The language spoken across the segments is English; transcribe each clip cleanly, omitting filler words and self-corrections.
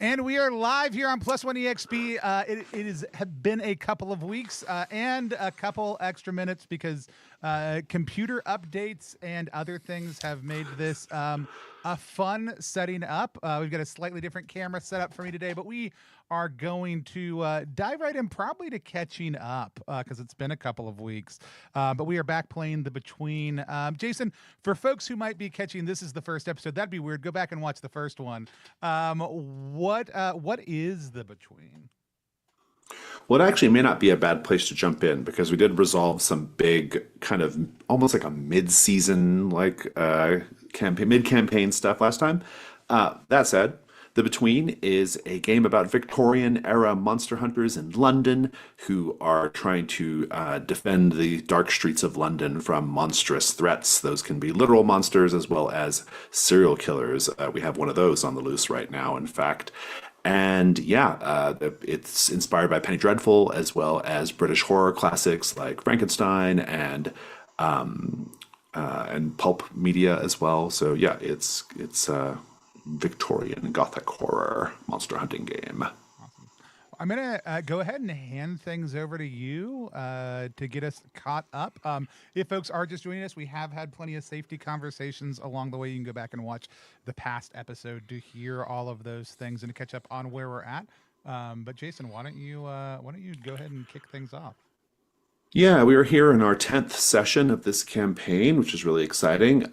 And we are live here on Plus One EXP. It has been a couple of weeks and a couple extra minutes because computer updates and other things have made this a fun setting up. We've got a slightly different camera set up for me today, but we are going to dive right in probably to catching up because it's been a couple of weeks. But we are back playing The Between. Jason, for folks who might be catching this is the first episode, that'd be weird. Go back and watch the first one. What is The Between? Well, it actually may not be a bad place to jump in because we did resolve some big kind of almost like a mid-season mid-campaign stuff last time. That said, The Between is a game about Victorian-era monster hunters in London who are trying to defend the dark streets of London from monstrous threats. Those can be literal monsters as well as serial killers. We have one of those on the loose right now, in fact. And yeah, it's inspired by Penny Dreadful as well as British horror classics like Frankenstein and pulp media as well. So yeah, it's Victorian Gothic horror monster hunting game. I'm going to go ahead and hand things over to you to get us caught up. If folks are just joining us, we have had plenty of safety conversations along the way. You can go back and watch the past episode to hear all of those things and to catch up on where we're at. But Jason, why don't you go ahead and kick things off? Yeah, we are here in our 10th session of this campaign, which is really exciting.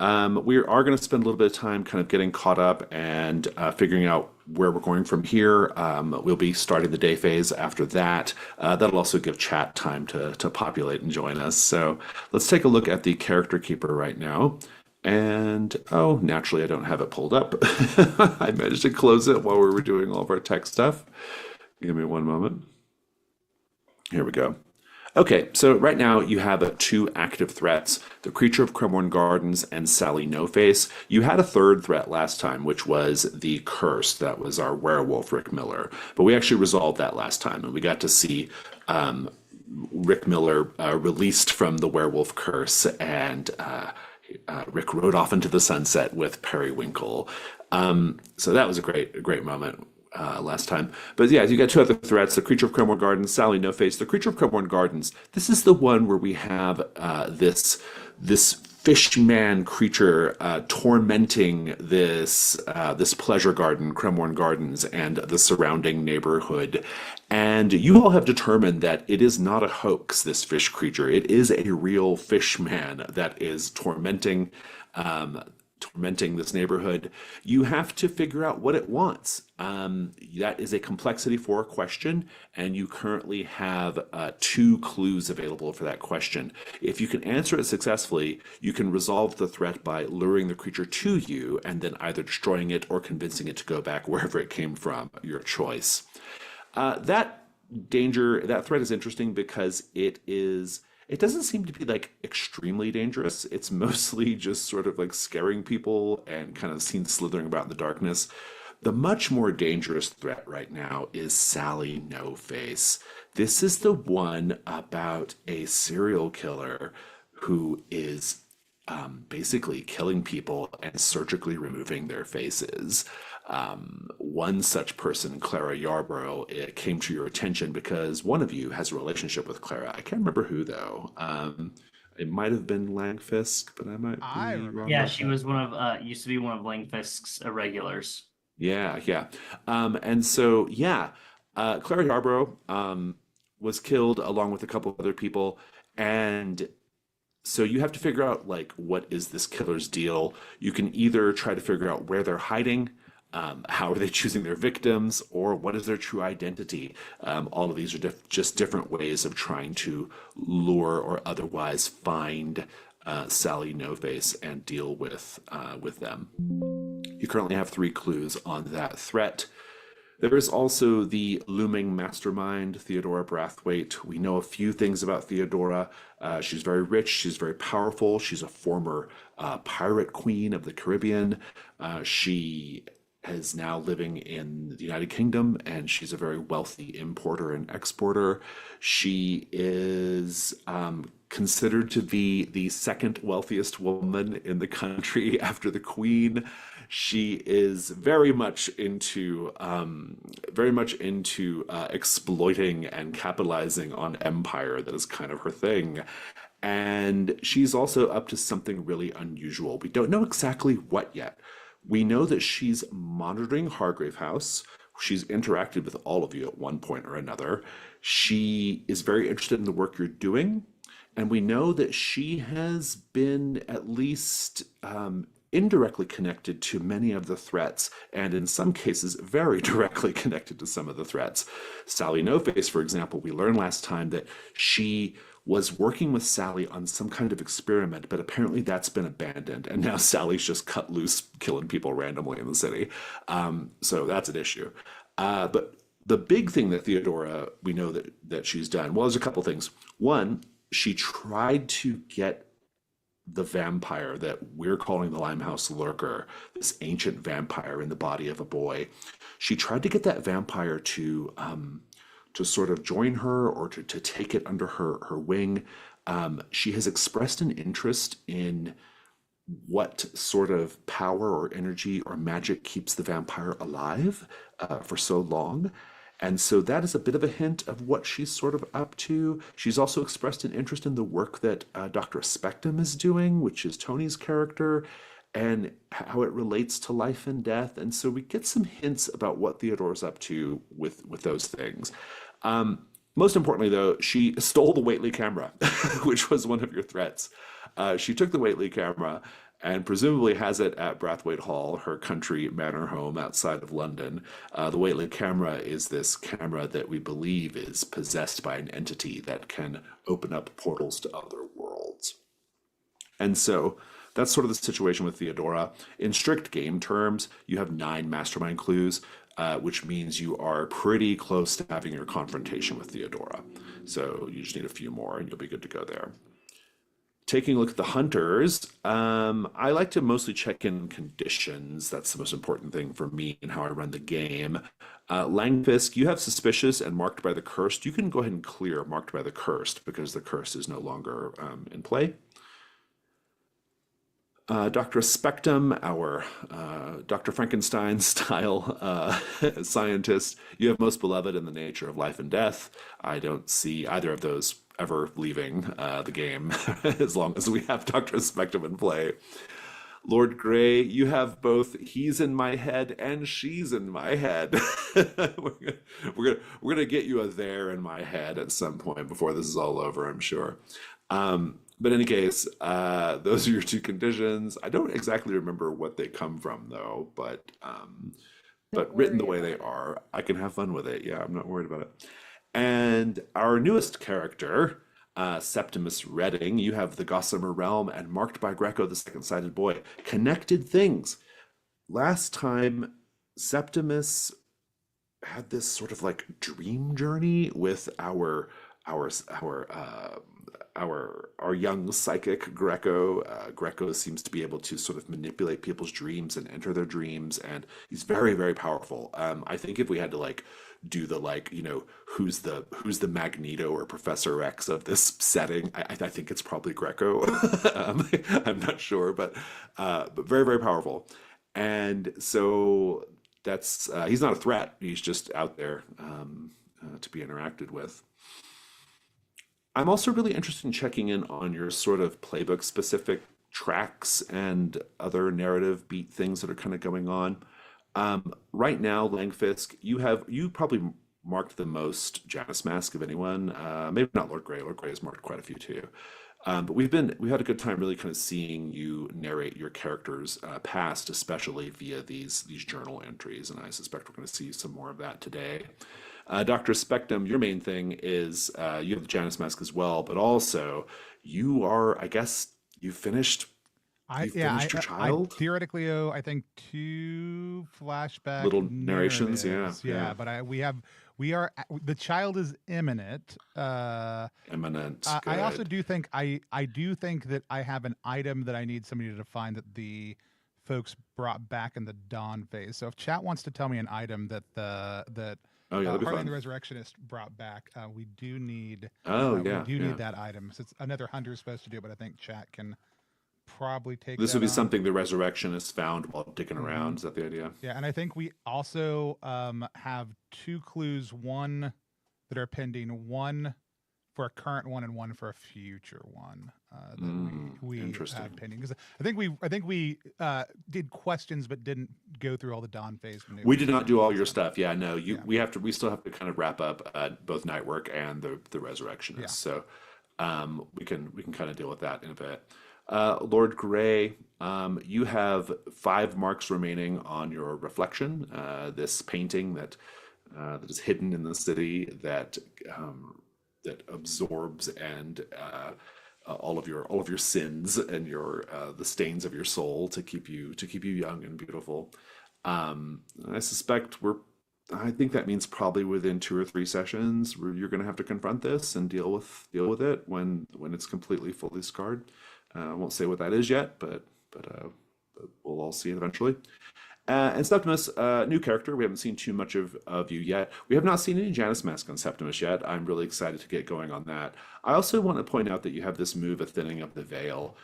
We are going to spend a little bit of time kind of getting caught up and figuring out where we're going from here. We'll be starting the day phase after that. That'll also give chat time to populate and join us. So let's take a look at the character keeper right now. And, oh, naturally I don't have it pulled up. I managed to close it while we were doing all of our tech stuff. Give me one moment. Here we go. Okay, so right now you have two active threats, the Creature of Cremorne Gardens and Sally No Face. You had a third threat last time, which was the Curse. That was our werewolf, Rick Miller. But we actually resolved that last time, and we got to see Rick Miller released from the werewolf curse, and Rick rode off into the sunset with Periwinkle. So that was a great moment. Last time. But yeah, you got two other threats, the Creature of Cremorne Gardens, Sally No Face. The Creature of Cremorne Gardens, this is the one where we have this fishman creature tormenting this pleasure garden, Cremorne Gardens, and the surrounding neighborhood. And you all have determined that it is not a hoax, this fish creature. It is a real fishman that is tormenting this neighborhood. You have to figure out what it wants. That is a complexity for a question, and you currently have two clues available for that question. If you can answer it successfully, you can resolve the threat by luring the creature to you and then either destroying it or convincing it to go back wherever it came from, your choice. That threat is interesting because it doesn't seem to be like extremely dangerous. It's mostly just sort of like scaring people and kind of seen slithering about in the darkness. The much more dangerous threat right now is Sally No Face. This is the one about a serial killer who is basically killing people and surgically removing their faces. One such person, Clara Yarborough, it came to your attention because one of you has a relationship with Clara. I can't remember who though. It might have been Langfisk, but I might be wrong. Yeah, she was one of used to be one of Langfisk's irregulars. Yeah. And so Clara Yarborough was killed along with a couple of other people, and so you have to figure out like what is this killer's deal. You can either try to figure out where they're hiding. How are they choosing their victims, or what is their true identity? All of these are just different ways of trying to lure or otherwise find Sally No Face and deal with them. You currently have 3 clues on that threat. There is also the looming mastermind, Theodora Brathwaite. We know a few things about Theodora. She's very rich, she's very powerful, she's a former pirate queen of the Caribbean. She is now living in the United Kingdom, and she's a very wealthy importer and exporter. She is considered to be the second wealthiest woman in the country after the Queen. She is very much into exploiting and capitalizing on empire. That is kind of her thing. And she's also up to something really unusual. We don't know exactly what yet. We know that she's monitoring Hargrave House. She's interacted with all of you at one point or another. She is very interested in the work you're doing. And we know that she has been at least indirectly connected to many of the threats, and in some cases, very directly connected to some of the threats. Sally No Face, for example, we learned last time that she was working with Sally on some kind of experiment, but apparently that's been abandoned, and now Sally's just cut loose, killing people randomly in the city. So that's an issue. But the big thing that Theodora, we know that she's done, well, there's a couple things. One, she tried to get the vampire that we're calling the Limehouse Lurker, this ancient vampire in the body of a boy. She tried to get that vampire to sort of join her or to take it under her wing. She has expressed an interest in what sort of power or energy or magic keeps the vampire alive for so long. And so that is a bit of a hint of what she's sort of up to. She's also expressed an interest in the work that Dr. Spectum is doing, which is Tony's character, and how it relates to life and death. And so we get some hints about what Theodore's up to with those things. Most importantly, though, she stole the Whately camera, which was one of your threats. She took the Whately camera and presumably has it at Brathwaite Hall, her country manor home outside of London. The Whately camera is this camera that we believe is possessed by an entity that can open up portals to other worlds. And so that's sort of the situation with Theodora. In strict game terms, you have 9 mastermind clues, which means you are pretty close to having your confrontation with Theodora. So you just need a few more and you'll be good to go there. Taking a look at the hunters, I like to mostly check in conditions. That's the most important thing for me and how I run the game. Langfisk, you have suspicious and marked by the cursed. You can go ahead and clear marked by the cursed because the cursed is no longer in play. Dr. Spectum, our Dr. Frankenstein style scientist, you have most beloved in the nature of life and death. I don't see either of those ever leaving the game as long as we have Dr. Spectum in play. Lord Grey, you have both he's in my head and she's in my head. we're gonna get you a there in my head at some point before this is all over, I'm sure. But in any case, those are your 2 conditions. I don't exactly remember what they come from though, but written the way they are, I can have fun with it. Yeah, I'm not worried about it. And our newest character, Septimus Redding, you have the Gossamer Realm and marked by Greco, the second-sided boy. Connected things. Last time, Septimus had this sort of like dream journey with our young psychic Greco. Greco seems to be able to sort of manipulate people's dreams and enter their dreams, and he's very, very powerful. I think if we had to like do the like, you know, who's the Magneto or Professor X of this setting, I think it's probably Greco. I'm not sure, but very, very powerful. And so that's he's not a threat. He's just out there to be interacted with. I'm also really interested in checking in on your sort of playbook specific tracks and other narrative beat things that are kind of going on. Right now, Langfisk, you probably marked the most Janus Mask of anyone. Maybe not Lord Grey. Lord Grey has marked quite a few too. But we've had a good time really kind of seeing you narrate your characters' past, especially via these journal entries, and I suspect we're going to see some more of that today. Dr. Spectum, your main thing is you have the Janus Mask as well, but also you are, I guess, you finished your child? I theoretically owe, I think, 2 flashback Little narrations, yeah. But the child is imminent. Imminent. I also do think I do think that I have an item that I need somebody to find that the folks brought back in the dawn phase. So if chat wants to tell me an item that Oh yeah, that'd be Heartland the fun. Resurrectionist brought back, we do need Oh we yeah, do yeah. need that item. So it's another hunter is supposed to do it, but I think chat can probably take This would that be on. something the Resurrectionist found while digging Mhm. around. Is that the idea? Yeah, and I think we also have 2 clues, one that are pending, one for a current one and one for a future one that we Interesting. have pending. Because I think we did questions but didn't go through all the dawn phase maneuvers. We did not do all your So, stuff. Yeah, no. yeah. We still have to kind of wrap up both Nightwork and the Resurrectionist. Yeah. So we can kind of deal with that in a bit. Lord Gray, you have 5 marks remaining on your reflection. This painting that is hidden in the city that absorbs and all of your sins and your the stains of your soul to keep you young and beautiful. I suspect I think that means probably within 2 or 3 sessions where you're going to have to confront this and deal with it when it's completely fully scarred. I won't say what that is yet, but we'll all see it eventually. And Septimus, new character. We haven't seen too much of you yet. We have not seen any Janus Mask on Septimus yet. I'm really excited to get going on that. I also want to point out that you have this move, a Thinning of the Veil,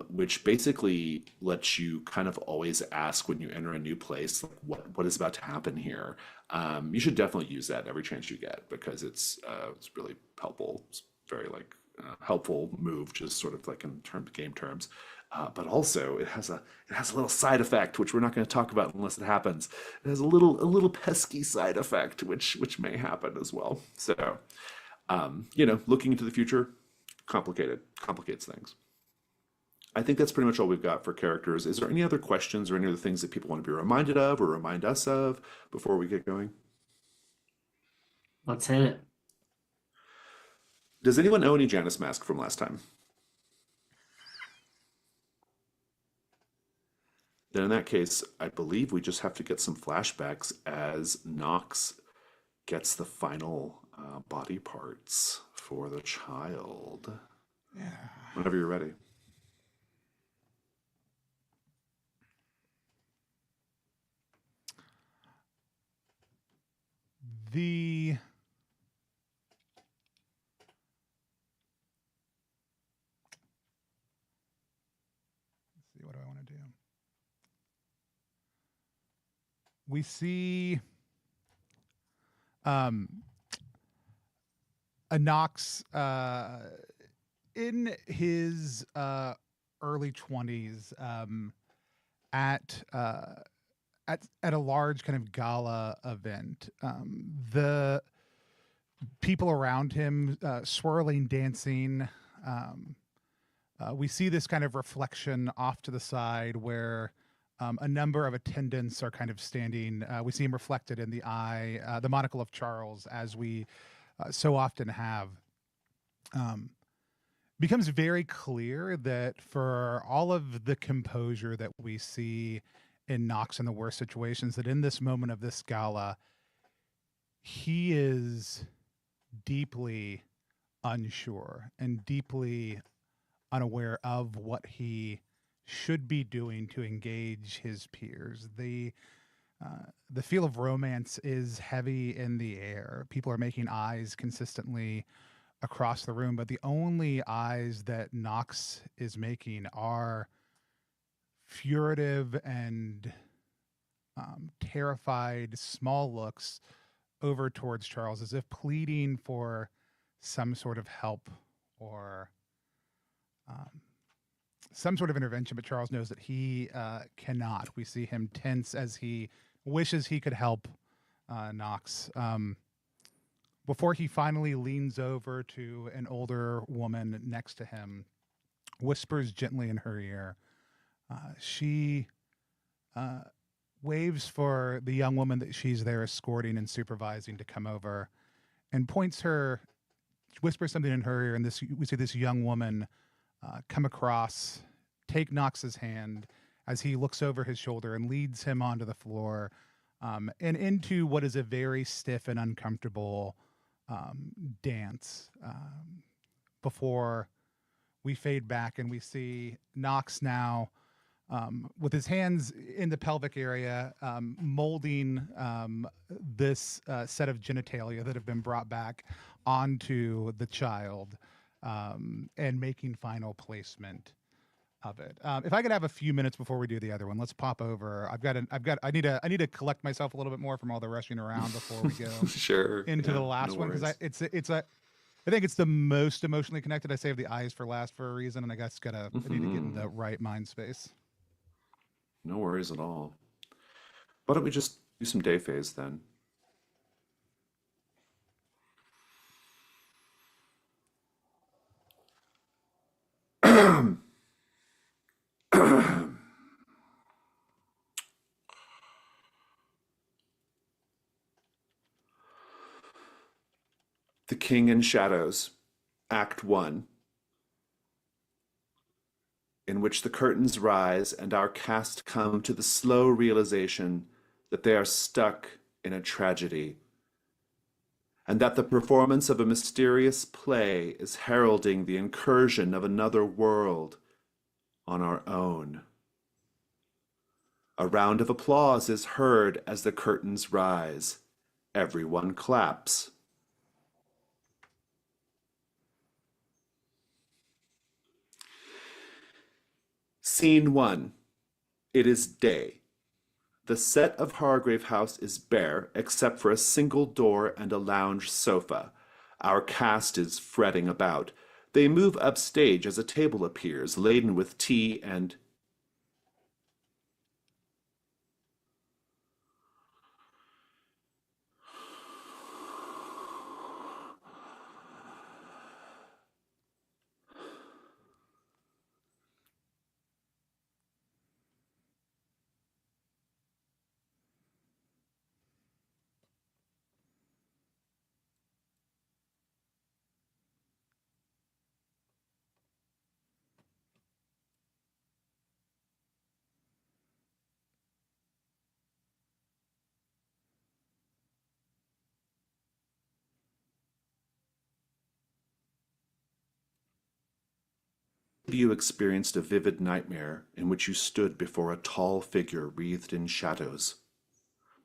which basically lets you kind of always ask when you enter a new place, like, what is about to happen here. You should definitely use that every chance you get because it's really helpful. It's very helpful move, just sort of like in game terms. But also it has a little side effect which we're not going to talk about unless it happens. It has a little pesky side effect which may happen as well. So looking into the future complicates things. I think that's pretty much all we've got for characters. Is there any other questions or any other things that people want to be reminded of or remind us of before we get going? Let's hit it. Does anyone know any Janus Mask from last time? Then in that case, I believe we just have to get some flashbacks as Nox gets the final body parts for the child. Yeah. Whenever you're ready. Let's see, what do I want to do? We see a Nox in his early 20s at a large kind of gala event. The people around him swirling, dancing. We see this kind of reflection off to the side where a number of attendants are kind of standing. We see him reflected in the eye, the monocle of Charles, as we so often have. Becomes very clear that for all of the composure that we see in Nox in the worst situations, that in this moment of this gala, he is deeply unsure and deeply unaware of what he should be doing to engage his peers. The feel of romance is heavy in the air. People are making eyes consistently across the room, but the only eyes that Nox is making are furtive and terrified small looks over towards Charles, as if pleading for some sort of help or some sort of intervention, but Charles knows that he cannot. We see him tense as he wishes he could help Nox. Before he finally leans over to an older woman next to him, whispers gently in her ear. She waves for the young woman that she's there escorting and supervising to come over, and whispers something in her ear, and we see this young woman come across, take Nox's hand as he looks over his shoulder and leads him onto the floor and into what is a very stiff and uncomfortable dance before we fade back and we see Nox now with his hands in the pelvic area, molding this set of genitalia that have been brought back onto the child, and making final placement of it. If I could have a few minutes before we do the other one, let's pop over. I need to collect myself a little bit more from all the rushing around before we go Sure. into the last one, because I think it's the most emotionally connected. I saved the eyes for last for a reason, and I guess I need to get in the right mind space. No worries at all. Why don't we just do some day phase then? The King in Shadows, Act 1, in which the curtains rise and our cast come to the slow realization that they are stuck in a tragedy, and that the performance of a mysterious play is heralding the incursion of another world on our own. A round of applause is heard as the curtains rise. Everyone claps. Scene 1. It is day. The set of Hargrave House is bare, except for a single door and a lounge sofa. Our cast is fretting about. They move upstage as a table appears, laden with tea and... You experienced a vivid nightmare in which you stood before a tall figure wreathed in shadows.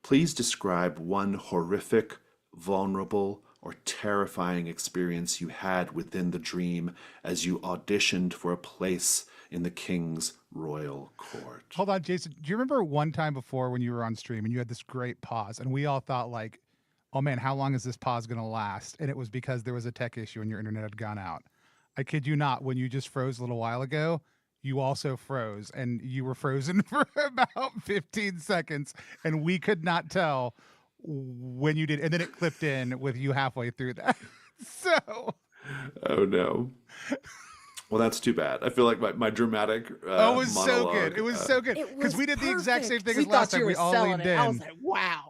Please describe one horrific, vulnerable, or terrifying experience you had within the dream as you auditioned for a place in the king's royal court. Hold on, Jason. Do you remember one time before when you were on stream and you had this great pause, and we all thought like, "Oh man, how long is this pause going to last?" And it was because there was a tech issue and your internet had gone out. I kid you not. When you just froze a little while ago, you also froze, and you were frozen for about 15 seconds, and we could not tell when you did. And then it clipped in with you halfway through that. So. Oh no. Well, that's too bad. I feel like my dramatic Oh, it was monologue, so good. It was so good. Because we did the exact same thing as last time. We all leaned in. I was like, wow.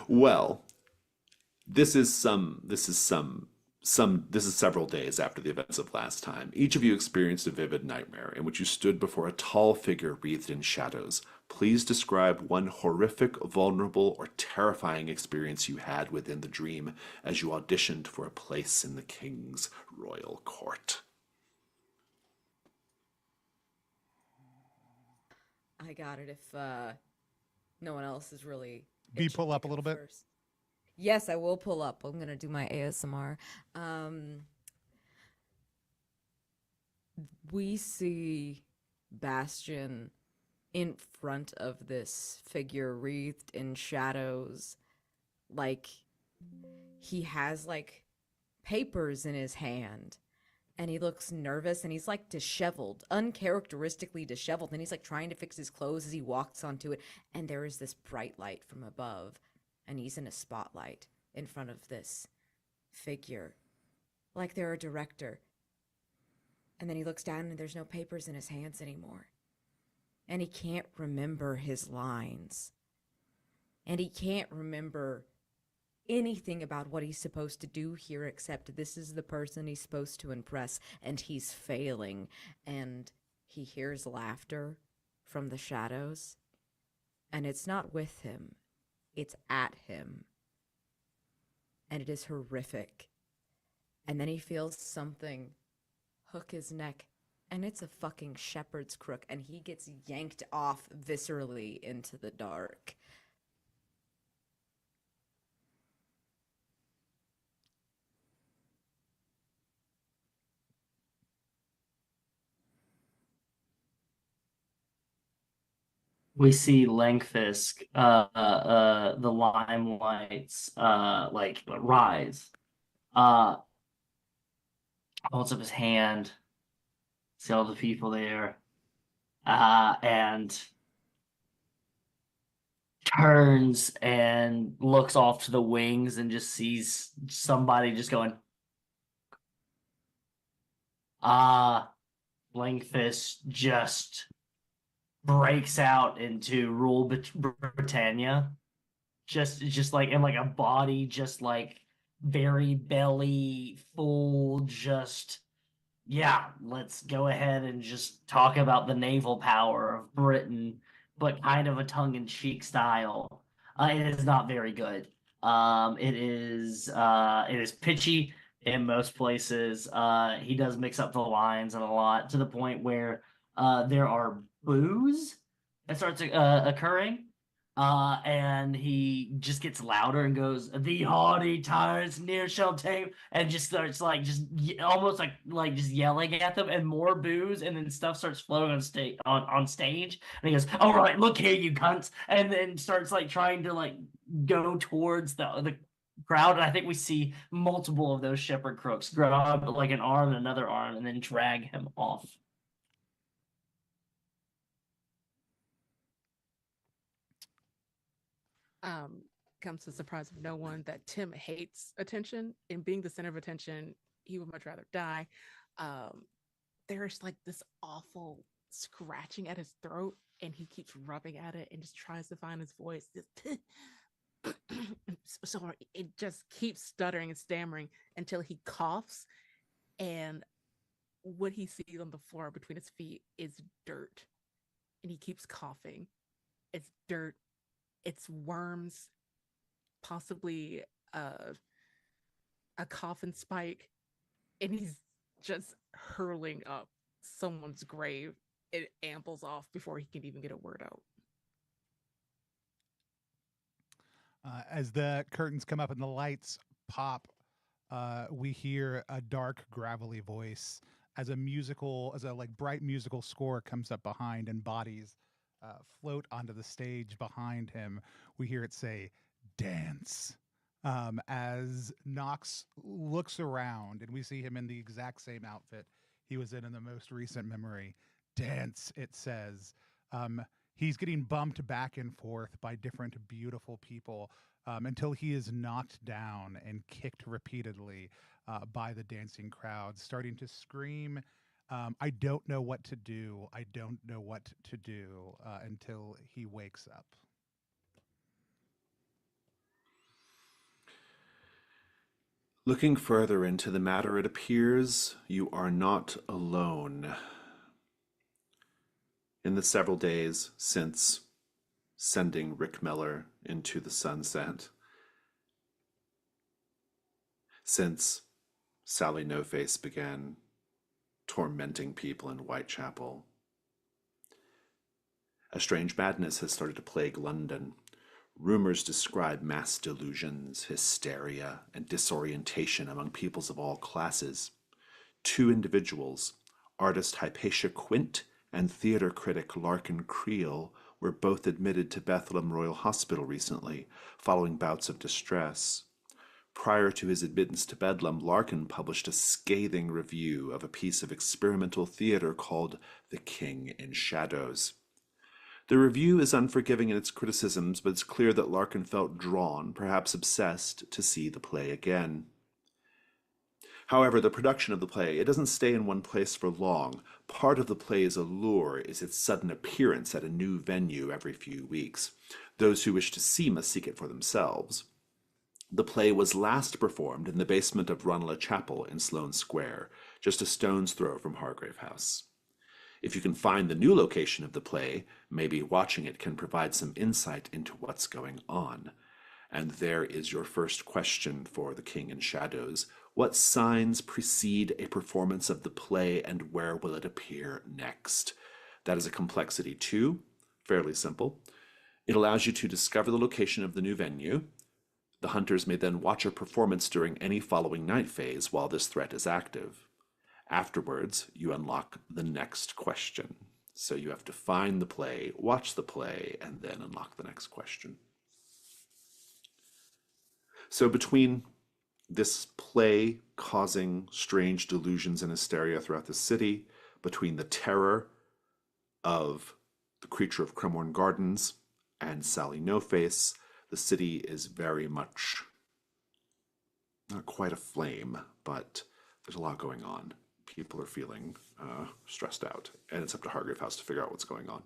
Well, this is several days after the events of last time. Each of you experienced a vivid nightmare in which you stood before a tall figure wreathed in shadows. Please describe one horrific, vulnerable, or terrifying experience you had within the dream as you auditioned for a place in the king's royal court. I got it if no one else is really... B, pull up a little bit. First. Yes, I will pull up. I'm going to do my ASMR. We see Bastion in front of this figure wreathed in shadows. Like, he has, like, papers in his hand. And he looks nervous, and he's, like, disheveled, uncharacteristically disheveled. And he's, like, trying to fix his clothes as he walks onto it. And there is this bright light from above. And he's in a spotlight in front of this figure. Like they're a director. And then he looks down, and there's no papers in his hands anymore. And he can't remember his lines. And he can't remember anything about what he's supposed to do here, except this is the person he's supposed to impress, and he's failing. And he hears laughter from the shadows, and it's not with him, it's at him. And it is horrific. And then he feels something hook his neck And it's a fucking shepherd's crook, and he gets yanked off viscerally into the dark. We see Langfisk, the limelights, like rise. Uh, Holds up his hand, see all the people there, and turns and looks off to the wings and just sees somebody just going, Langfisk just breaks out into rule Britannia, just like in like a body, just like very belly full, just yeah, let's go ahead and just talk about the naval power of Britain, but kind of a tongue-in-cheek style. It is not very good. It is pitchy in most places. He does mix up the lines and a lot to the point where there are boos that starts occurring. And he just gets louder and goes, "The haughty tyrants near shall tame," and just starts like almost like just yelling at them, and more boos, and then stuff starts flowing on stage, and he goes, "All right, look here, you cunts," and then starts like trying to like go towards the crowd, and I think we see multiple of those shepherd crooks grab like an arm and another arm, and then drag him off. Comes to the surprise of no one that Tim hates attention, and being the center of attention, he would much rather die. There's like this awful scratching at his throat, and he keeps rubbing at it and just tries to find his voice. So it just keeps stuttering and stammering until he coughs, and what he sees on the floor between his feet is dirt, and he keeps coughing. It's dirt, it's worms, possibly a coffin spike, and he's just hurling up someone's grave. It ambles off before he can even get a word out. As the curtains come up and the lights pop, we hear a dark, gravelly voice as a like bright musical score comes up behind and bodies float onto the stage behind him. We hear it say, "Dance." As Knox looks around and we see him in the exact same outfit he was in the most recent memory. "Dance," it says. He's getting bumped back and forth by different beautiful people until he is knocked down and kicked repeatedly by the dancing crowd, starting to scream, "I don't know what to do. I don't know what to do," until he wakes up. Looking further into the matter, it appears you are not alone. In the several days since sending Rick Miller into the sunset, since Sally No Face began tormenting people in Whitechapel, a strange madness has started to plague London. Rumors describe mass delusions, hysteria, and disorientation among peoples of all classes. Two individuals, artist Hypatia Quint and theater critic Larkin Creel, were both admitted to Bethlehem Royal Hospital recently, following bouts of distress. Prior to his admittance to Bedlam, Larkin published a scathing review of a piece of experimental theater called The King in Shadows. The review is unforgiving in its criticisms, but it's clear that Larkin felt drawn, perhaps obsessed, to see the play again. However, the production of the play, it doesn't stay in one place for long. Part of the play's allure is its sudden appearance at a new venue every few weeks. Those who wish to see must seek it for themselves. The play was last performed in the basement of Ranelagh Chapel in Sloane Square, just a stone's throw from Hargrave House. If you can find the new location of the play, maybe watching it can provide some insight into what's going on. And there is your first question for The King in Shadows. What signs precede a performance of the play and where will it appear next? That is a complexity 2, fairly simple. It allows you to discover the location of the new venue. The hunters may then watch a performance during any following night phase while this threat is active. Afterwards, you unlock the next question. So you have to find the play, watch the play, and then unlock the next question. So between this play causing strange delusions and hysteria throughout the city, between the terror of the creature of Cremorne Gardens and Sally No Face, the city is very much not quite aflame, but there's a lot going on. People are feeling stressed out, and it's up to Hargrave House to figure out what's going on.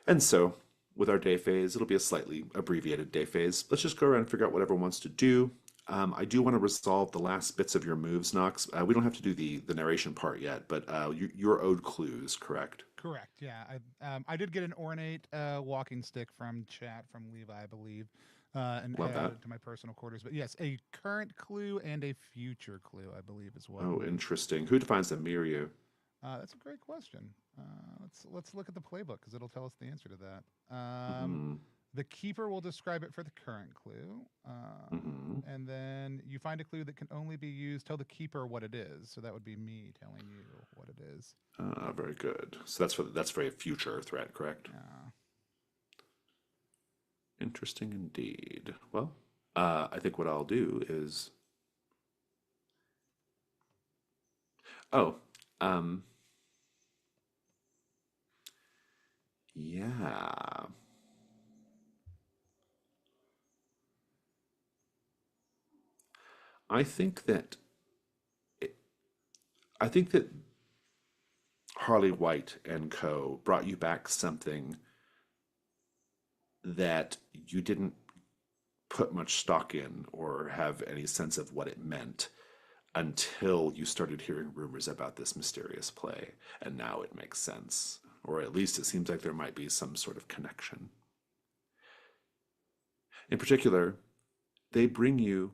And so, with our day phase, it'll be a slightly abbreviated day phase. Let's just go around and figure out what everyone wants to do. I do want to resolve the last bits of your moves, Nox. We don't have to do the narration part yet, but you're owed clues, correct? Correct. Yeah, I did get an ornate walking stick from chat from Levi, I believe, and Love added that. it to my personal quarters. But yes, a current clue and a future clue, I believe, as well. Oh, interesting. Who defines them, me or you? That's a great question. Let's look at the playbook because it'll tell us the answer to that. Mm-hmm. The keeper will describe it for the current clue, Mm-hmm. and then you find a clue that can only be used. Tell the keeper what it is. So that would be me telling you what it is. Very good. So that's for a future threat, correct? Interesting indeed. Well, I think what I'll do is, oh, um, yeah. I think that it, I think that Harley White and Co. brought you back something that you didn't put much stock in or have any sense of what it meant until you started hearing rumors about this mysterious play, and now it makes sense. Or at least it seems like there might be some sort of connection. In particular, they bring you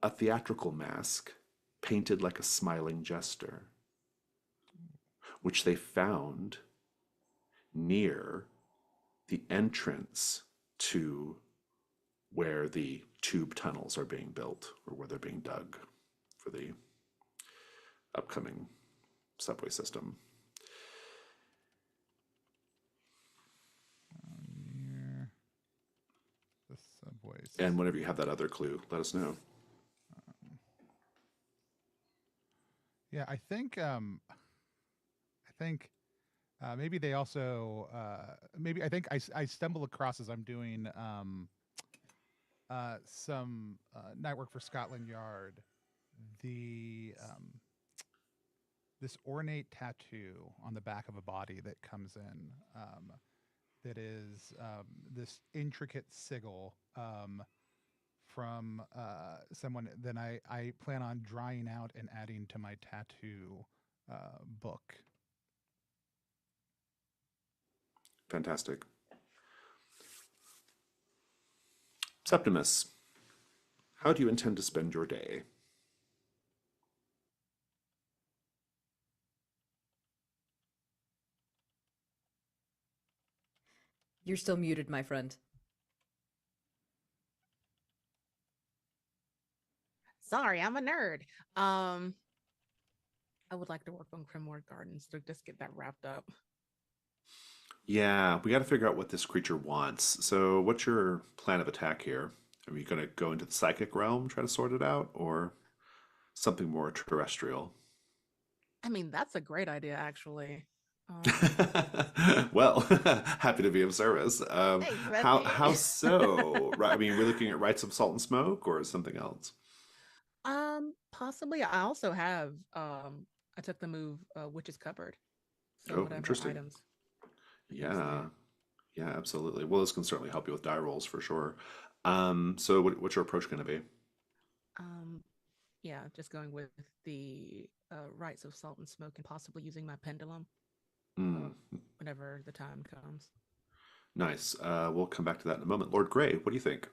a theatrical mask painted like a smiling jester, which they found near the entrance to where the tube tunnels are being built or where they're being dug for the upcoming subway system. Near the subway And system. whenever you have that other clue, let us know. Yeah, I think maybe they also maybe I think I stumble across as I'm doing some night work for Scotland Yard the this ornate tattoo on the back of a body that comes in that is this intricate sigil from someone. Then I plan on drying out and adding to my tattoo book. Fantastic. Septimus, how do you intend to spend your day? You're still muted, my friend. Sorry, I'm a nerd. I would like to work on Cremorne Gardens to just get that wrapped up. Yeah, we got to figure out what this creature wants. So, what's your plan of attack here? Are you going to go into the psychic realm, try to sort it out, or something more terrestrial? I mean, that's a great idea, actually. Well, happy to be of service. Thanks, How Betsy. so? Right, I mean, we're looking at rites of salt and smoke, or something else? Possibly. I also have I took the move Witch's Cupboard. So Oh, whatever interesting. items I use Yeah, there. yeah, absolutely. Well, this can certainly help you with die rolls for sure. So what's your approach going to be? Um, yeah, just going with the rites of salt and smoke and possibly using my pendulum Mm, whenever the time comes. nice. We'll come back to that in a moment. Lord Grey, what do you think?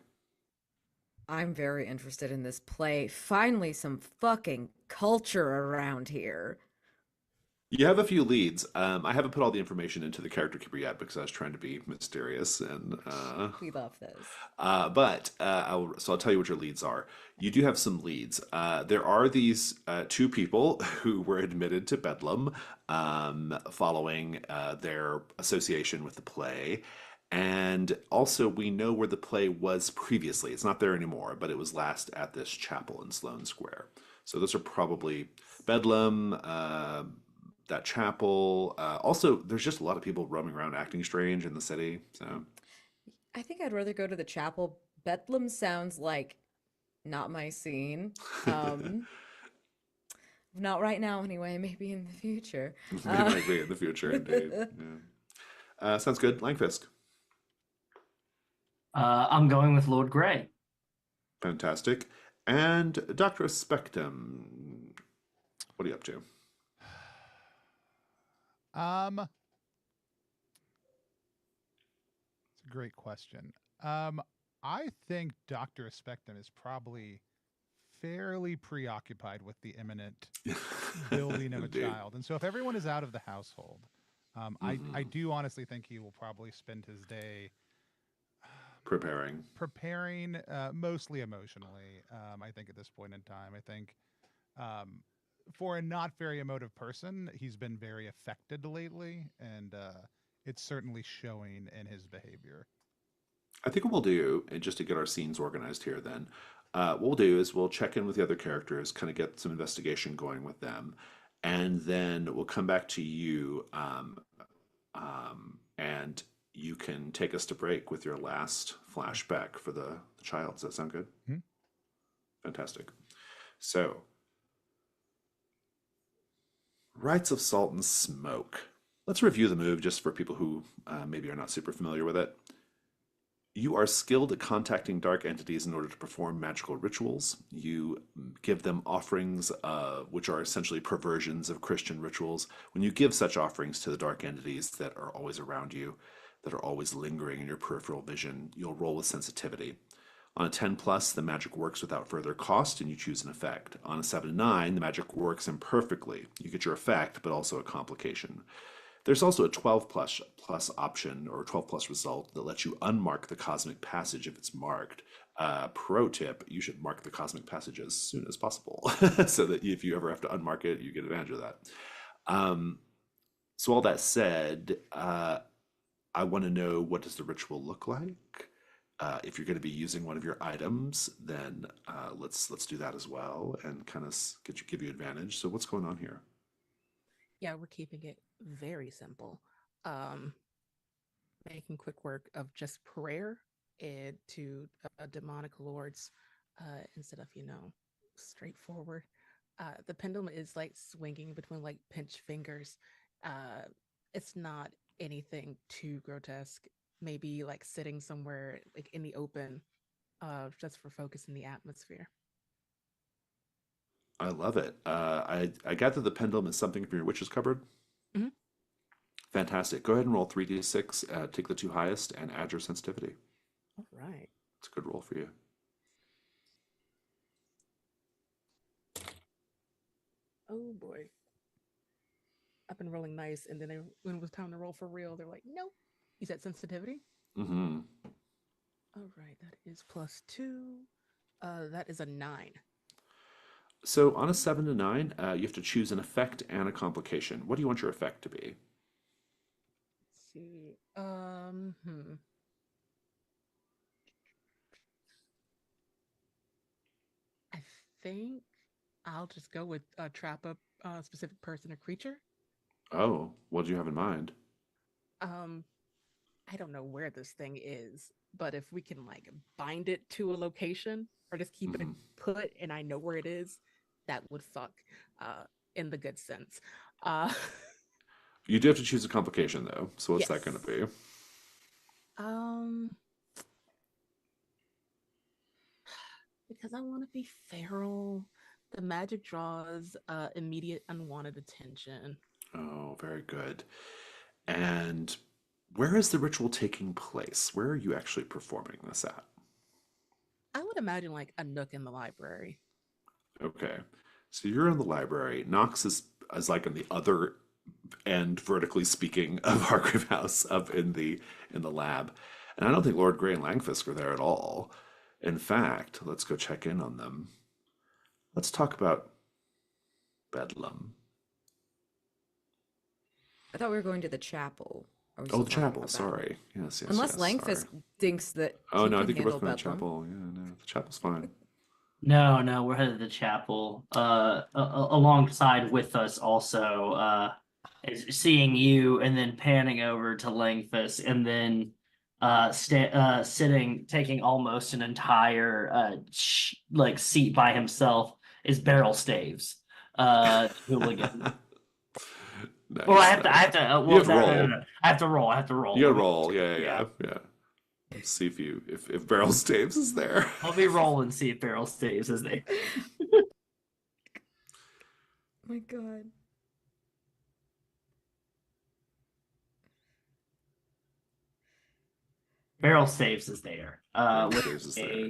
I'm very interested in this play. Finally, some fucking culture around here. You have a few leads. I haven't put all the information into the character keeper yet because I was trying to be mysterious and We love this. so I'll tell you what your leads are. You do have some leads. There are these two people who were admitted to Bedlam following their association with the play. And also, we know where the play was previously. It's not there anymore, but it was last at this chapel in Sloane Square. So those are probably Bedlam, that chapel. Also, there's just a lot of people roaming around acting strange in the city. So I think I'd rather go to the chapel. Bedlam sounds like not my scene. Um, not right now anyway, maybe in the future. it might be in the future, indeed. Yeah. Sounds good. Langfisk. I'm going with Lord Grey. Fantastic. And Dr. Spectum, what are you up to? It's a great question. I think Dr. Spectum is probably fairly preoccupied with the imminent building of a Indeed. child. And so if everyone is out of the household, I Mhm. do honestly think he will probably spend his day Preparing. preparing, mostly emotionally. I think at this point in time, I think um, for a not very emotive person, he's been very affected lately, and it's certainly showing in his behavior. I think what we'll do, and just to get our scenes organized here, then, what we'll do is we'll check in with the other characters, kind of get some investigation going with them, and then we'll come back to you, and you can take us to break with your last flashback for the child. Does that sound good? Hmm? Fantastic. So, Rites of Salt and Smoke. Let's review the move just for people who maybe are not super familiar with it. You are skilled at contacting dark entities in order to perform magical rituals. You give them offerings, which are essentially perversions of Christian rituals. When you give such offerings to the dark entities that are always around you, that are always lingering in your peripheral vision, you'll roll with sensitivity. On a 10 plus, the magic works without further cost and you choose an effect. On a 7 to 9, the magic works imperfectly. You get your effect, but also a complication. There's also a 12 plus option or 12 plus result that lets you unmark the cosmic passage if it's marked. Pro tip, you should mark the cosmic passage as soon as possible so that if you ever have to unmark it, you get advantage of that. So all that said, I want to know, what does the ritual look like? If you're going to be using one of your items, then let's do that as well and kind of give you advantage. So what's going on here? Yeah, we're keeping it very simple. Um, Making quick work of just prayer and to demonic lords instead of, straightforward. The pendulum is like swinging between like pinched fingers. Uh, it's not anything too grotesque. Maybe like sitting somewhere like in the open, just for focus in the atmosphere. I love it. I gather the pendulum is something from your witch's cupboard. Mhm. Fantastic. Go ahead and roll 3d6, take the two highest, and add your sensitivity. All right. It's a good roll for you. Oh boy. I've been rolling nice, and then when it was time to roll for real, they're like, "Nope." You said sensitivity. Mm-hmm. All right, that is +2. That is a 9. So on a 7 to 9, you have to choose an effect and a complication. What do you want your effect to be? Let's see. I think I'll just go with trap up a specific person or creature. Oh, what do you have in mind? Um, I don't know where this thing is, but if we can like bind it to a location or just keep it Mm-hmm. put and I know where it is, that would fuck in the good sense. Uh You do have to choose a complication, though. So what's that going to yes. be? Um because I want to be feral. The magic draws immediate unwanted attention. Oh, very good. And where is the ritual taking place? Where are you actually performing this at? I would imagine like a nook in the library. Okay. So you're in the library. Knox is like on the other end, vertically speaking, of Hargrave House, up in the lab. And I don't think Lord Grey and Langfisk are there at all. In fact, let's go check in on them. Let's talk about Bedlam. I thought we were going to the chapel. Are we Oh, still the talking chapel. about Sorry. Yes, yes, Unless yes. Langfisk Sorry. thinks that Oh he no, I can think you're handle both going to the Bedlam. chapel. Yeah, no, the chapel's fine. No, we're headed to the chapel. Alongside with us also is seeing you, and then panning over to Langfus, and then sitting, taking almost an entire like seat by himself is Barrel Staves, hooligan. Well, Nice, I nice. have to. You Well, have to roll. no. I have to roll. I have to roll. You Let gotta me roll. Yeah, yeah, yeah. yeah, yeah. Let's see if Barrel Staves is there. Let me roll and see if Barrel Staves is there. Oh my god. Barrel Staves is there. Barrel Staves is there.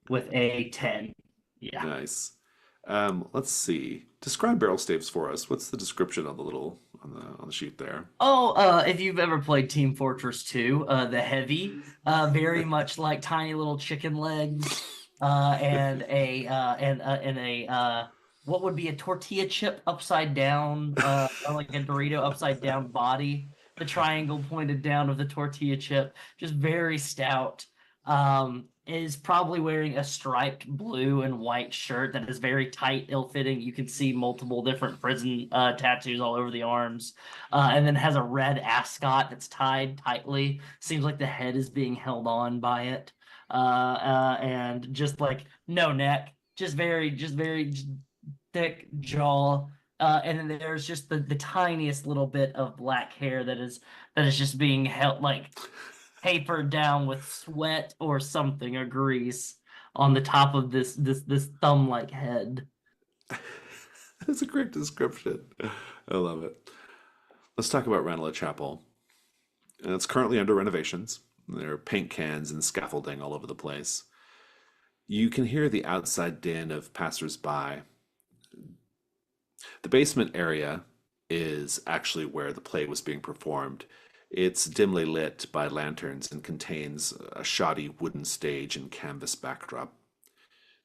With a 10. Yeah. Nice. Let's see. Describe Barrel Staves for us. What's the description on the little on the sheet there? Oh, if you've ever played Team Fortress 2, the heavy, very much like tiny little chicken legs, and a what would be a tortilla chip upside down, or like a Dorito upside down body, the triangle pointed down of the tortilla chip, just very stout. Is probably wearing a striped blue and white shirt that is very tight, ill-fitting. You can see multiple different prison tattoos all over the arms. And then has a red ascot that's tied tightly. Seems like the head is being held on by it. And just like no neck, just very thick jaw. And then there's just the tiniest little bit of black hair that is just being held, like papered down with sweat or something, or grease on the top of this thumb-like head. That's a great description. I love it. Let's talk about Ranelagh Chapel. And it's currently under renovations. There are paint cans and scaffolding all over the place. You can hear the outside din of passers-by. The basement area is actually where the play was being performed. It's dimly lit by lanterns and contains a shoddy wooden stage and canvas backdrop.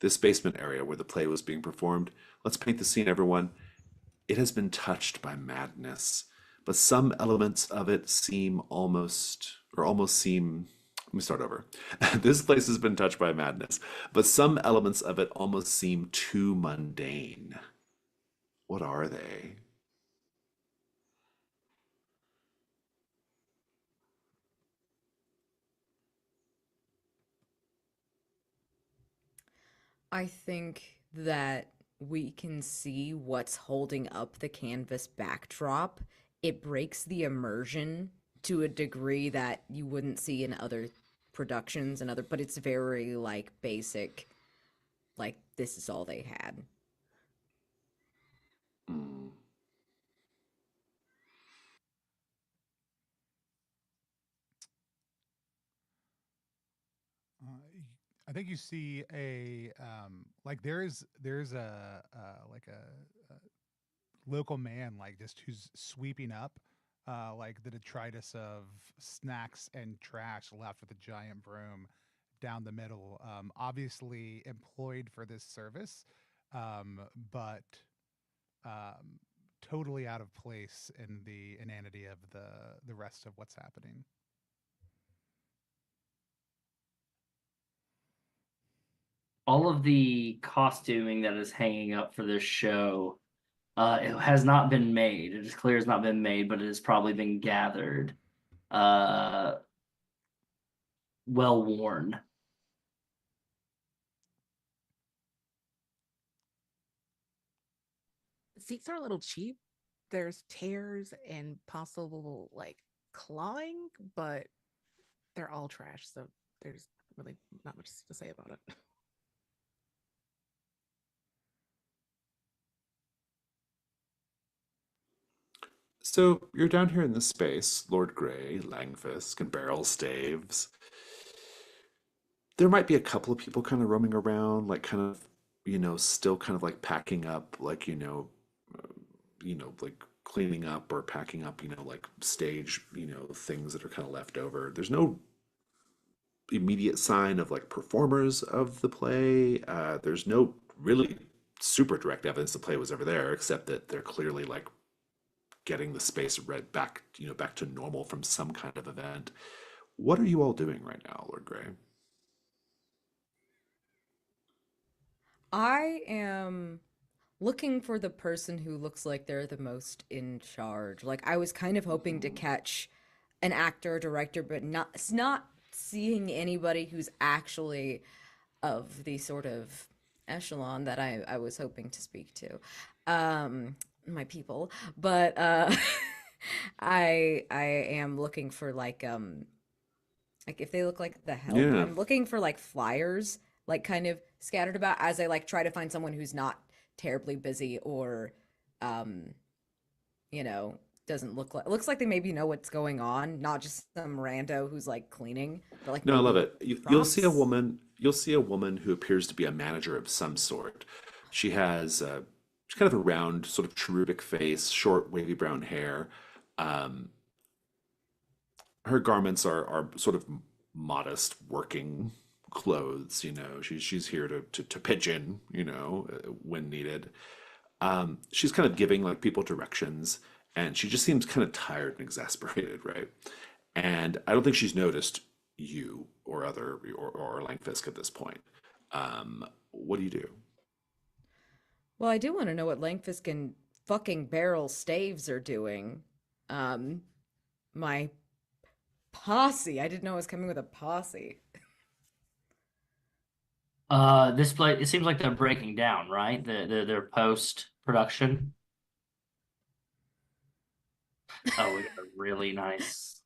This basement area where the play was being performed, let's paint the scene, everyone. It has been touched by madness, but some elements of it seem almost seem. Let me start over. This place has been touched by madness, but some elements of it almost seem too mundane. What are they? I think that we can see what's holding up the canvas backdrop. It breaks the immersion to a degree that you wouldn't see in other productions and other, but it's very like basic, like this is all they had. Hmm. I think you see a like there's like a local man like just who's sweeping up like the detritus of snacks and trash left with a giant broom down the middle. Obviously employed for this service, but um, totally out of place in the inanity of the rest of what's happening. All of the costuming that is hanging up for this show, it has not been made. It is clear it's not been made, but it has probably been gathered, uh, well worn. The seats are a little cheap. There's tears and possible like clawing, but they're all trash, so there's really not much to say about it. So you're down here in this space, Lord Grey, Langfisk, and Barrel Staves. there might be a couple of people kind of roaming around, like kind of, still kind of like packing up, like, like cleaning up or packing up, like stage, things that are kind of left over. There's no immediate sign of like performers of the play. There's no really super direct evidence the play was ever there, except that they're clearly like getting the space read back, back to normal from some kind of event. What are you all doing right now, Lord Grey? I am looking for the person who looks like they're the most in charge. Like I was kind of hoping to catch an actor or director, but not seeing anybody who's actually of the sort of echelon that I was hoping to speak to. My people. But I am looking for like if they look like the help, Yeah. I'm looking for like flyers, like kind of scattered about as I like try to find someone who's not terribly busy or, um, you know, doesn't looks like they maybe know what's going on, not just some rando who's like cleaning, but like No, I love maybe it. You'll see a prompts. woman. You'll see a woman who appears to be a manager of some sort. She has she's kind of a round, sort of cherubic face, short, wavy brown hair. Um, her garments are sort of modest working clothes. She's here to pitch in, when needed. She's kind of giving like people directions, and she just seems kind of tired and exasperated, right? And I don't think she's noticed you or Langfisk at this point. What do you do? Well, I do want to know what Langfisk and fucking Barrel Staves are doing. Um, my posse. I didn't know I was coming with a posse. This play, it seems like they're breaking down, right? Their post production. Oh, we got a really nice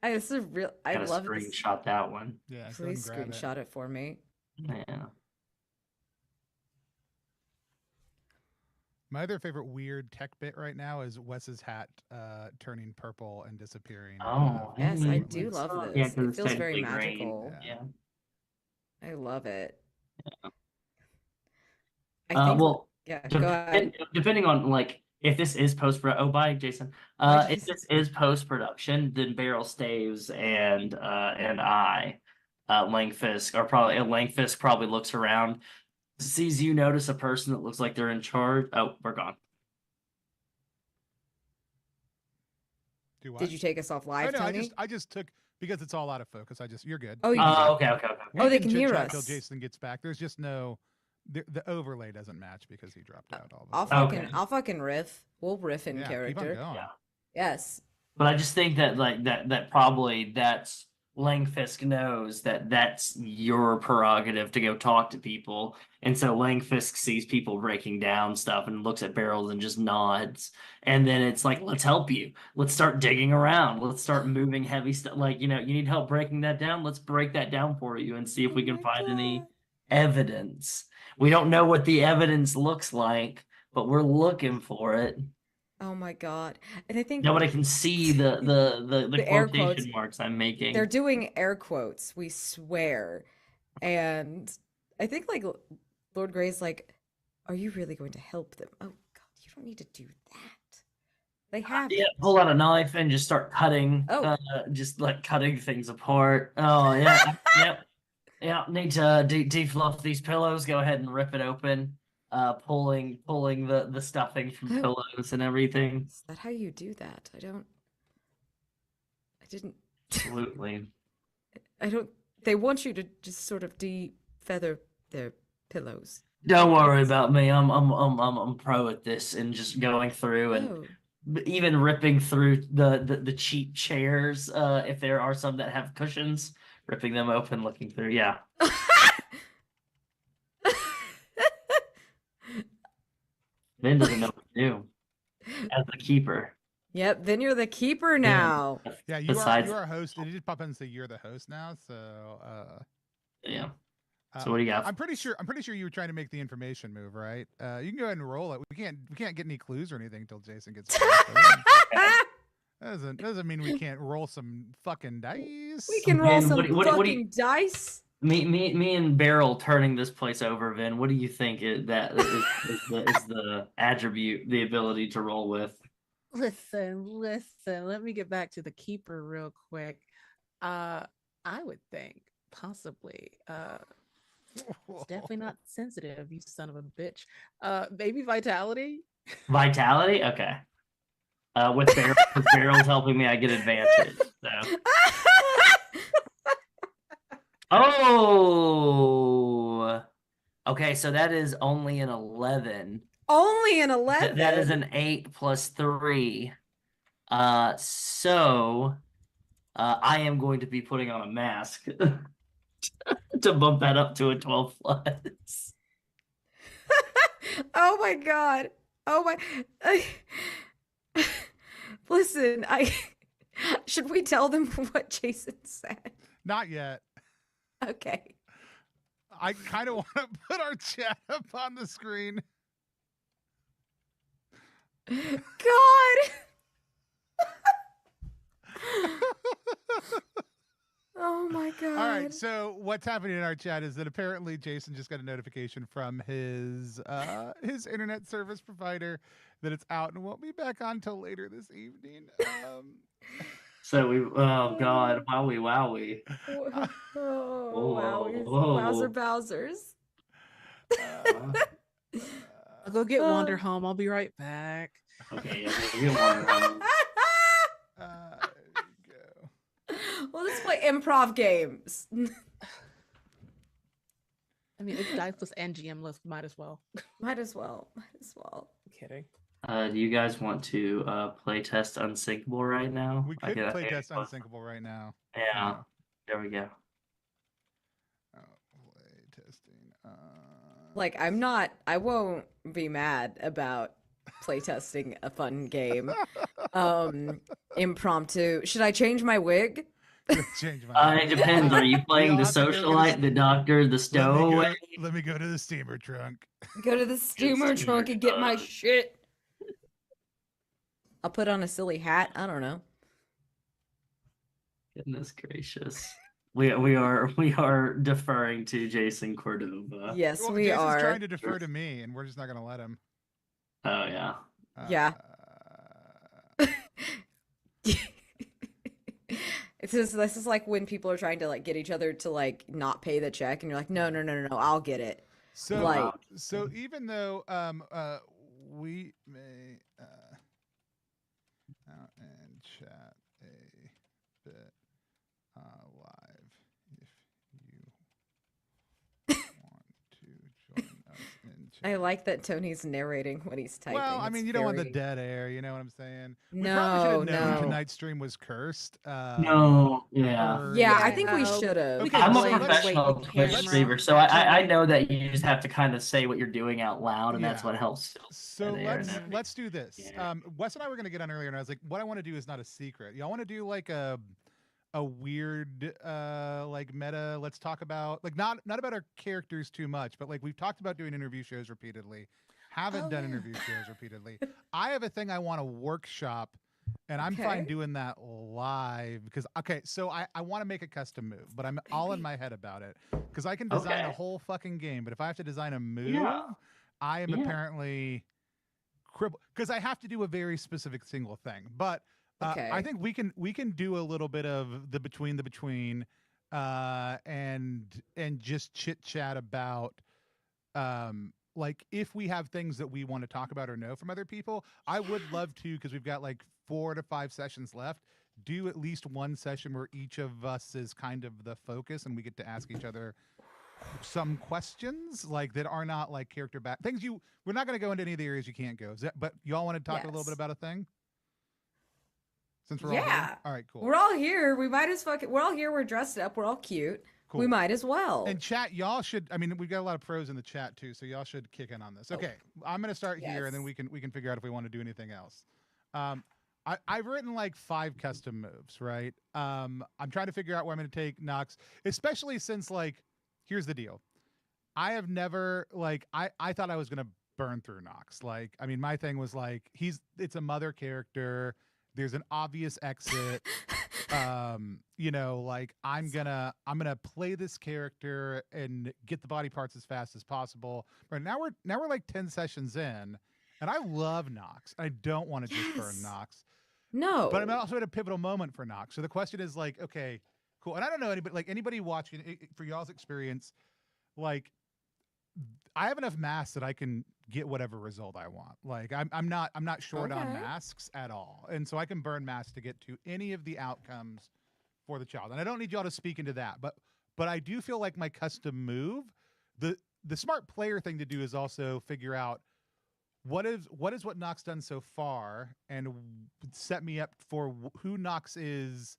This is real. I kind of love this. screenshot that one. Yeah, go ahead Please and grab it. screenshot it for me. Yeah. My other favorite weird tech bit right now is Wes's hat turning purple and disappearing. Oh, Yes, from I the do lens. love Yeah, this. 'cause It it's feels very technically green. magical. Yeah. Yeah. I love it. I think, Well, yeah, go ahead. depending on like if this is bye, Jason. Bye, If Jason. this is post production, then Barrel Staves and Langfisk are probably Langfisk probably looks around, sees you notice a person that looks like they're in charge. Oh, we're gone. Do what? Did you take us off Oh, live, no, Tony? I just took because it's all out of focus. You're good. Oh, We you- can Oh, do it. okay. We Oh, they can hear chit-chat till us. Jason gets back. There's just no the overlay doesn't match because he dropped out all of a I'll sudden. fucking Okay. I'll fucking riff. We'll riff in Yeah, keep on character. going. Yeah. Yes. But I just think that like that probably that's Langfisk knows that that's your prerogative to go talk to people. And so Langfisk sees people breaking down stuff and looks at barrels and just nods. And then it's like, let's help you. Let's start digging around. Let's start moving heavy stuff. Like, you need help breaking that down. Let's break that down for you and see if we Oh can my find any God. evidence. We don't know what the evidence looks like, but we're looking for it. Oh my God. And I think Nobody can see the The air quotation quotes. marks I'm making. they're doing air quotes, we swear. And I think like Lord Grey's like, are you really going to help them? Oh God, you don't need to do that. They have Yeah, pull out a knife and just start cutting. Oh. Just like cutting things apart. Oh yeah, yep, yeah. Need to defluff these pillows. Go ahead and rip it open. Pulling the stuffing from Oh. pillows and everything. Is that how you do that? I didn't Absolutely. they want you to just sort of de-feather their pillows. Don't worry about me. I'm pro at this and just going through and Oh. even ripping through the cheap chairs. If there are some that have cushions, ripping them open, looking through. Yeah. Vin doesn't know what to do as the keeper. Yep, then you're the keeper now. Yeah, you Besides, are a host. It did pop in and say you're the host now. So yeah. So what do you got? I'm pretty sure you were trying to make the information move, right? You can go ahead and roll it. We can't get any clues or anything until Jason gets back. Doesn't mean we can't roll some fucking dice. We can roll Vin, some what do you- fucking dice. Me and Beryl turning this place over, Vin. What do you think that is the attribute, the ability to roll with? Listen. Let me get back to the keeper real quick. I would think possibly. It's definitely not sensitive, you son of a bitch. Maybe vitality. Vitality? Okay. With Beryl's helping me, I get advantage. So. Oh. Okay, so that is only an 11. Only an 11. That is an 8 plus 3. So I am going to be putting on a mask to bump that up to a 12 plus. Oh my god. Oh my. Listen, should we tell them what Jason said? Not yet. Okay. I kind of want to put our chat up on the screen. God. Oh my god. All right, so what's happening in our chat is that apparently Jason just got a notification from his internet service provider that it's out and won't be back on till later this evening. So oh god, wowie. Oh, Whoa. Wowzer Bowsers. I'll go get Wander home. I'll be right back. Okay, yeah, you want to There you go. We'll just play improv games. I mean, it's diceless and GM-less. Might as well. Might as well. I'm kidding. do you guys want to play test Unsinkable right now? We could play test Unsinkable right now. Yeah, there we go. Play testing. Like, I won't be mad about playtesting a fun game. Impromptu. Should I change my wig? Change my It depends. Are you playing the have to go socialite, the doctor, the stowaway? Let me go to the steamer trunk. Go to the steamer trunk and get my shit. I'll put on a silly hat. I don't know. Goodness gracious. We are deferring to Jason Cordova. Yes, Well, we Jason's are. trying to defer to me, and we're just not going to let him. Oh yeah. Yeah. This is like when people are trying to like get each other to like not pay the check, and you're like, no, I'll get it. So, Like- so even though we may out and chat a bit live if you want to join us in chat. I like that Tony's narrating when he's typing. Well, I It's mean, you don't want the very- dead air. You know what I'm saying? We No, probably should have known no. tonight's stream was cursed. No, yeah. or- Yeah, I Yeah, think we no. should have. Okay, I'm so a let's- professional wait, Twitch camera. streamer, so I know that you just have to kind of say what you're doing out loud, and that's Yeah. what helps. So there and everything. let's do this. Yeah. Wes and I were gonna get on earlier, and I was like, what I want to do is not a secret. Y'all want to do like a weird like meta? Let's talk about like not about our characters too much, but like we've talked about doing interview shows repeatedly. Haven't done interview shows repeatedly. I have a thing I want to workshop, and I'm fine Okay. doing that live because so I want to make a custom move, but I'm all in my head about it because I can design a Okay. whole fucking game, but if I have to design a move, Yeah. I am Yeah. apparently crippled because I have to do a very specific single thing. But I Okay. think we can do a little bit of the between, and just chit chat about like if we have things that we want to talk about or know from other people. I would love to, because we've got like 4 to 5 sessions left, do at least one session where each of us is kind of the focus and we get to ask each other some questions like that are not like character back things. We're not going to go into any of the areas you can't go. But y'all want to talk a little Yes. bit about a thing since we're all Yeah. here? All right, cool. We're all here. We might as fucking. We're all here. We're dressed up. We're all cute. Cool. We might as well. And chat, y'all should. I mean, we've got a lot of pros in the chat too, so y'all should kick in on this. Okay, I'm gonna start here, and then Yes. we can figure out if we want to do anything else. I've written like 5 custom moves, right? I'm trying to figure out where I'm gonna take Nox, especially since like, here's the deal. I have never like I thought I was gonna burn through Nox. Like, I mean, my thing was like it's a mother character. There's an obvious exit. You know, like I'm gonna play this character and get the body parts as fast as possible. But now we're like 10 sessions in, and I love Nox. I don't want to just burn Yes. Nox. No. But I'm also at a pivotal moment for Nox. So the question is like, okay, cool. And I don't know anybody watching for y'all's experience, like I have enough masks that I can get whatever result I want. Like I'm not short on Okay. masks at all. And so I can burn masks to get to any of the outcomes for the child. And I don't need y'all to speak into that, but I do feel like my custom move, the smart player thing to do is also figure out what Nox done so far and set me up for who Nox is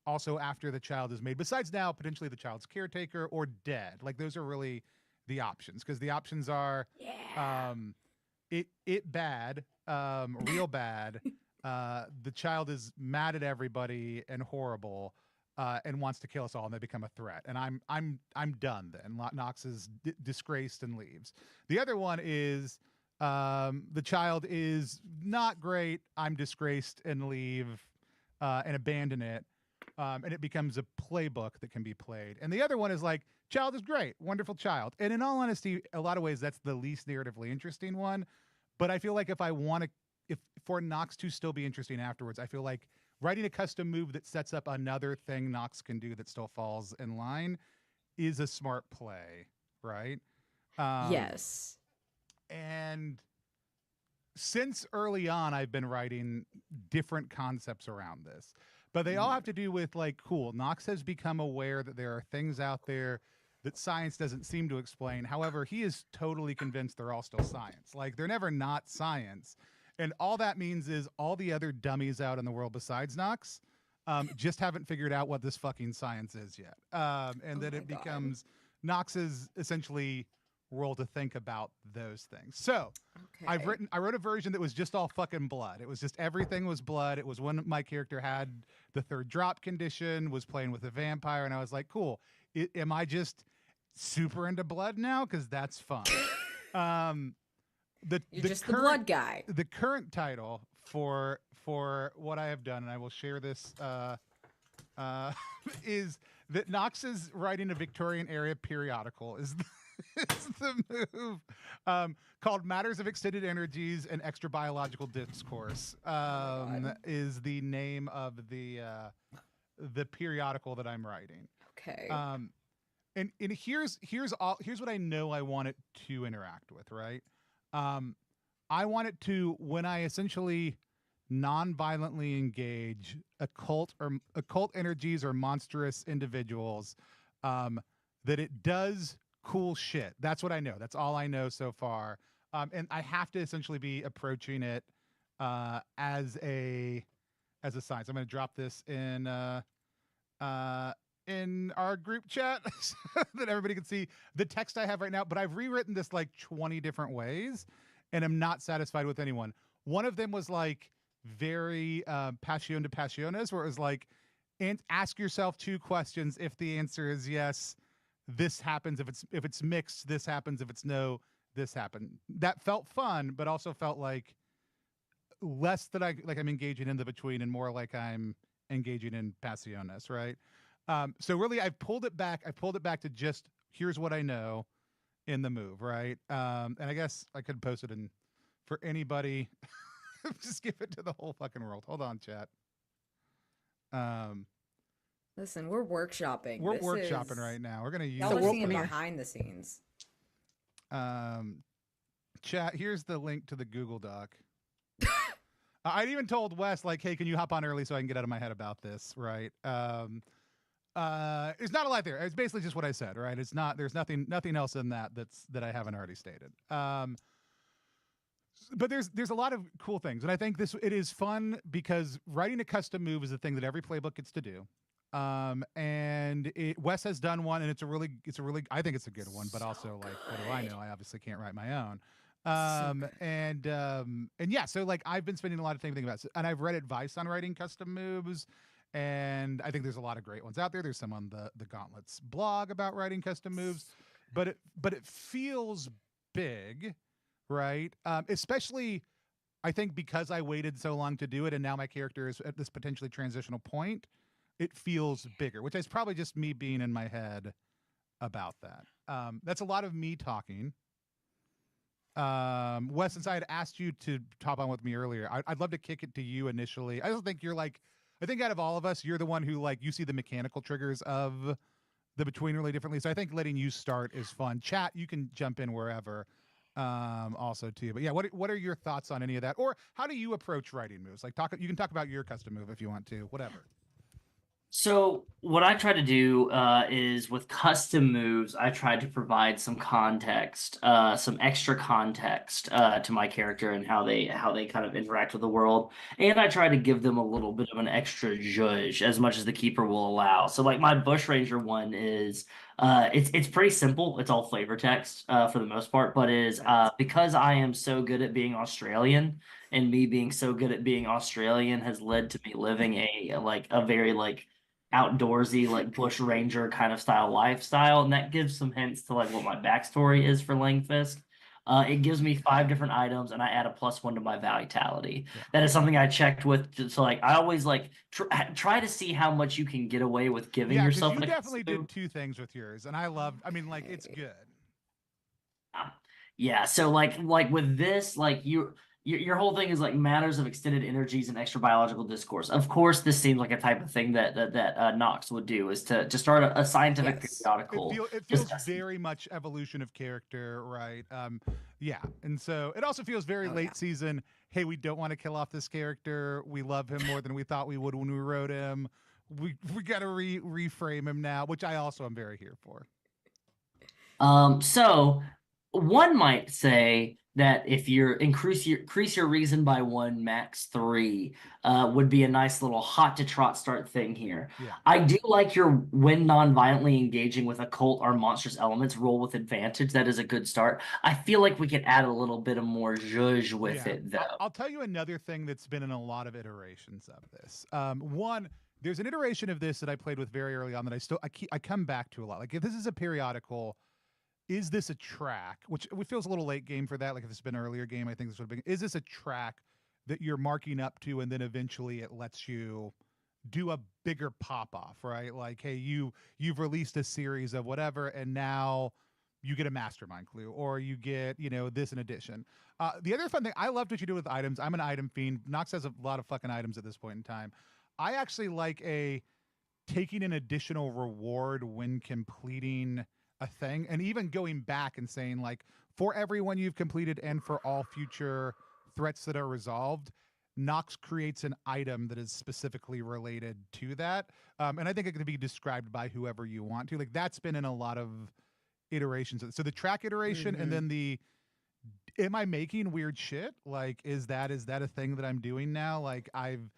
also after the child is made, besides now potentially the child's caretaker or dead. Like those are really the options, because the options are it bad, real bad, the child is mad at everybody and horrible, and wants to kill us all, and they become a threat, and I'm done then. Nox is disgraced and leaves. The other one is the child is not great, I'm disgraced and leave, and abandon it. And it becomes a playbook that can be played. And the other one is like, child is great, wonderful child. And in all honesty, a lot of ways, that's the least narratively interesting one. But I feel like if for Nox to still be interesting afterwards, I feel like writing a custom move that sets up another thing Nox can do that still falls in line is a smart play, right? Yes. And since early on, I've been writing different concepts around this. But they all have to do with like, cool, Nox has become aware that there are things out there that science doesn't seem to explain. However, he is totally convinced they're all still science. Like they're never not science. And all that means is all the other dummies out in the world besides Nox just haven't figured out what this fucking science is yet. And that it becomes Nox's essentially role to think about those things. So I wrote a version that was just all fucking blood. It was just everything was blood. It was when my character had the third drop condition, was playing with a vampire, and I was like, cool. Am I just super into blood now? Because that's fun. You're just the blood guy. The current title for what I have done, and I will share this, is that Nox is writing a Victorian era periodical. Is the move called Matters of Extended Energies and Extra Biological Discourse, is the name of the periodical that I'm writing. Okay. And here's what I know I want it to interact with, right? I want it to, when I essentially non-violently engage occult energies or monstrous individuals, that it does cool shit. That's what I know. That's all I know so far. And I have to essentially be approaching it as a science. I'm going to drop this in our group chat so that everybody can see the text I have right now. But I've rewritten this like 20 different ways, and I'm not satisfied with anyone. One of them was like very Passion de Passiones, where it was like, and ask yourself 2 questions. If the answer is yes, this happens. If it's mixed, this happens. If it's no, this happened. That felt fun, but also felt like less that I'm engaging in the between and more like I'm engaging in Passiones, right? So really, I've pulled it back to just here's what I know in the move, right? And I guess I could post it in for anybody. Just give it to the whole fucking world. Hold on, chat. Listen, we're workshopping. We're workshopping right now. We're gonna use Y'all are seeing the behind the scenes. Chat. Here's the link to the Google Doc. I even told Wes, like, hey, can you hop on early so I can get out of my head about this, right? There's not a lot there. It's basically just what I said, right? It's not. There's nothing else in that that I haven't already stated. But there's a lot of cool things, and I think it is fun because writing a custom move is a thing that every playbook gets to do. And Wes has done one, and it's a really I think it's a good one, but also like, what do I know? I obviously can't write my own. And yeah, so like I've been spending a lot of time thinking about it, and I've read advice on writing custom moves, and I think there's a lot of great ones out there. There's some on the Gauntlets blog about writing custom moves, but it feels big, right? Especially I think because I waited so long to do it, and now my character is at this potentially transitional point it feels bigger, which is probably just me being in my head about that. That's a lot of me talking. Wes, since I had asked you to top on with me earlier, I'd love to kick it to you initially. I don't think you're like, I think out of all of us, you're the one who like, you see the mechanical triggers of the Between really differently. So I think letting you start is fun. Chat, you can jump in wherever, also too. But yeah, what are your thoughts on any of that? Or how do you approach writing moves? Like you can talk about your custom move if you want to, whatever. So what I try to do is with custom moves, I try to provide some context, some extra context to my character and how they kind of interact with the world, and I try to give them a little bit of an extra zhuzh as much as the keeper will allow. So like my Bushranger one is it's pretty simple. It's all flavor text for the most part, but it is because I am so good at being Australian. And me being so good at being Australian has led to me living a very like outdoorsy like bush ranger kind of style lifestyle, and that gives some hints to like what my backstory is for Langfisk. It gives me 5 different items, and I add a +1 to my vitality. Yeah. That is something I checked with. So like I always like try to see how much you can get away with giving Yeah, because yourself. you a definitely custom. did 2 things with yours, and I loved. I mean, like it's good. Yeah, so like with this, like your whole thing is like matters of extended energies and extra biological discourse. Of course, this seems like a type of thing that Nox would do, is to start a scientific Yes. periodical. It feels very much evolution of character, right? Yeah, and so it also feels very late season. Hey, we don't want to kill off this character. We love him more than we thought we would when we wrote him. We got to reframe him now, which I also am very here for. So one might say that if you increase your reason by 1, max 3, would be a nice little hot to trot start thing here. Yeah. I do like your when non-violently engaging with occult or monstrous elements, roll with advantage. That is a good start. I feel like we could add a little bit of more zhuzh with it, though. I'll tell you another thing that's been in a lot of iterations of this. One, there's an iteration of this that I played with very early on that I come back to a lot. Like if this is a periodical, is this a track? Which it feels a little late game for that. Like if it's been an earlier game, I think this would have been. Is this a track that you're marking up to, and then eventually it lets you do a bigger pop off, right? Like, hey, you've released a series of whatever, and now you get a mastermind clue, or you get this in addition. The other fun thing, I loved what you do with items. I'm an item fiend. Nox has a lot of fucking items at this point in time. I actually like taking an additional reward when completing a thing, and even going back and saying like, for everyone you've completed and for all future threats that are resolved, Nox creates an item that is specifically related to that. And I think it can be described by whoever you want to. Like that's been in a lot of iterations. So the track iteration, and then am I making weird shit? Like, is that a thing that I'm doing now? Like I've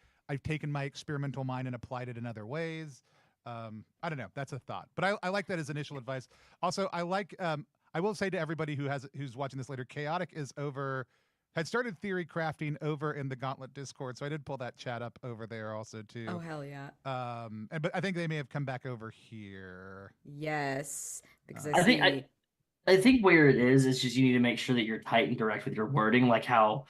taken my experimental mind and applied it in other ways. I don't know. That's a thought, but I like that as initial advice. Also, I like. I will say to everybody who's watching this later, Chaotic had started theory crafting over in the Gauntlet Discord, so I did pull that chat up over there also too. Oh hell yeah. But I think they may have come back over here. Yes, because I think where it is, it's just you need to make sure that you're tight and direct with your wording, like since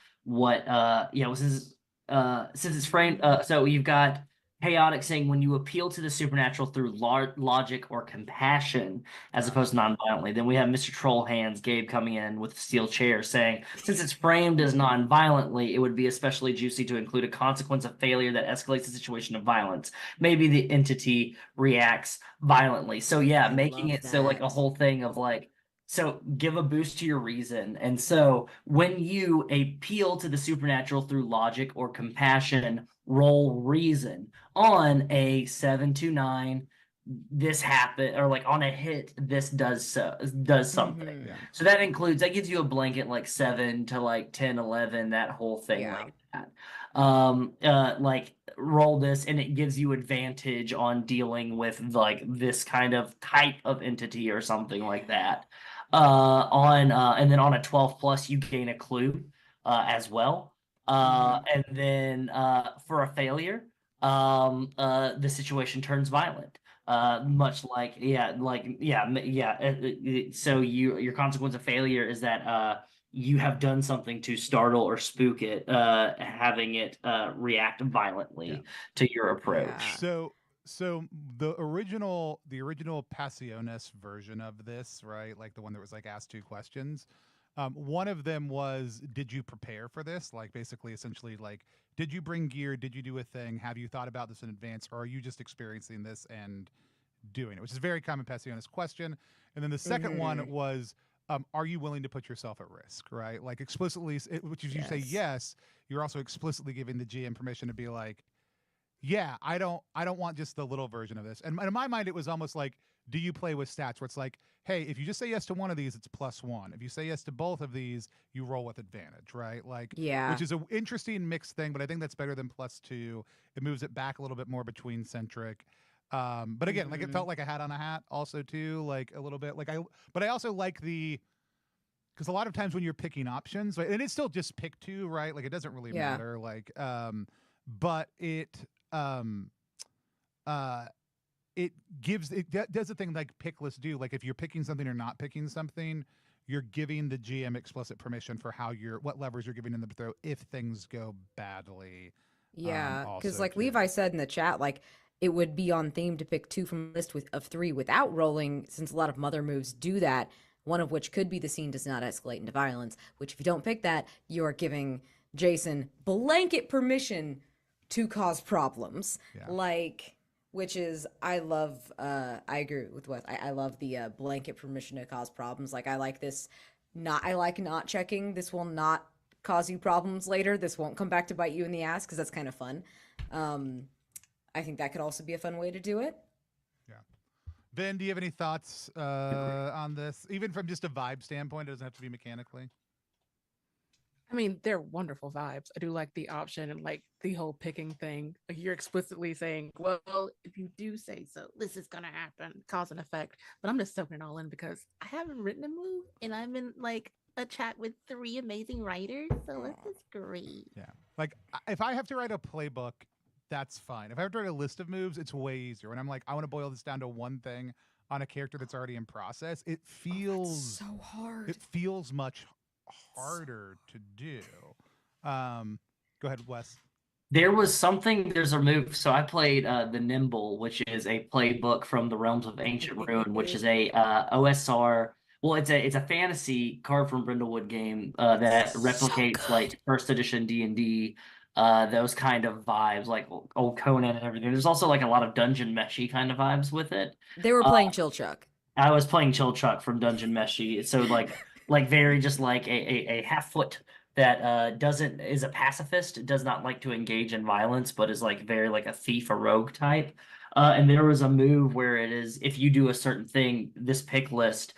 it's framed. So you've got Chaotic saying when you appeal to the supernatural through logic or compassion as opposed to non-violently. Then we have Mr. Troll Hands, Gabe, coming in with a steel chair saying, since it's framed as non-violently, it would be especially juicy to include a consequence of failure that escalates the situation of violence. Maybe the entity reacts violently. So yeah, making it so like a whole thing of like, so give a boost to your reason. And so when you appeal to the supernatural through logic or compassion, roll reason. On a 7 to 9, this happen, or like on a hit, this does something. So that gives you a blanket like 7 to like 10, 11, that whole thing like that. Like roll this and it gives you advantage on dealing with like this kind of type of entity or something like that. And then on a 12 plus, you gain a clue as well. And then for a failure, the situation turns violent. Much like so your consequence of failure is that you have done something to startle or spook it, having it react violently to your approach. So So the original Passiones version of this, right? Like the one that was like asked 2 questions. One of them was, did you prepare for this? Like basically, essentially, like, did you bring gear? Did you do a thing? Have you thought about this in advance, or are you just experiencing this and doing it? Which is a very common Passiones question. And then the second one was, are you willing to put yourself at risk? Right? Like explicitly, which is you say yes, you're also explicitly giving the GM permission to be like, yeah, I don't want just the little version of this. And in my mind, it was almost like, do you play with stats where it's like, hey, if you just say yes to one of these, it's +1. If you say yes to both of these, you roll with advantage, right? Like, which is an interesting mixed thing, but I think that's better than +2. It moves it back a little bit more between centric. But again, like it felt like a hat on a hat also too, like a little bit like but I also like because a lot of times when you're picking options, right, and it's still just pick 2, right? Like it doesn't really matter. Like, but it it does a thing like pick lists do. Like if you're picking something or not picking something, you're giving the GM explicit permission for what levers you're giving them to throw if things go badly. Yeah, because also like too. Levi said in the chat, like it would be on theme to pick 2 from a list of 3 without rolling, since a lot of mother moves do that. One of which could be the scene does not escalate into violence. Which, if you don't pick that, you are giving Jason blanket permission to cause problems. Like, which is I love. I agree with Wes. I love the blanket permission to cause problems. Like I like this. I like not checking. This will not cause you problems later. This won't come back to bite you in the ass because that's kind of fun. I think that could also be a fun way to do it. Yeah. Ben, do you have any thoughts on this? Even from just a vibe standpoint, it doesn't have to be mechanically. I mean, they're wonderful vibes. I do like the option and like the whole picking thing. Like you're explicitly saying, well, if you do say so, this is gonna happen, cause and effect. But I'm just soaking it all in because I haven't written a move and I'm in like a chat with 3 amazing writers. So this is great. Yeah. Like if I have to write a playbook, that's fine. If I have to write a list of moves, it's way easier. When I'm like, I want to boil this down to one thing on a character that's already in process, it feels so hard. It feels much harder to do. Go ahead, Wes. There's a move. So I played the Nimble, which is a playbook from the Realms of Ancient Ruin, which is a OSR. Well, it's a fantasy card from Brindlewood game that replicates like first edition D&D, those kind of vibes, like old Conan and everything. There's also like a lot of dungeon meshy kind of vibes with it. They were playing Chill Chuck. I was playing Chill Chuck from Dungeon Meshy, so like very just like a half foot that is a pacifist, does not like to engage in violence, but is like very like a thief, a rogue type. And there was a move where it is if you do a certain thing, this pick list,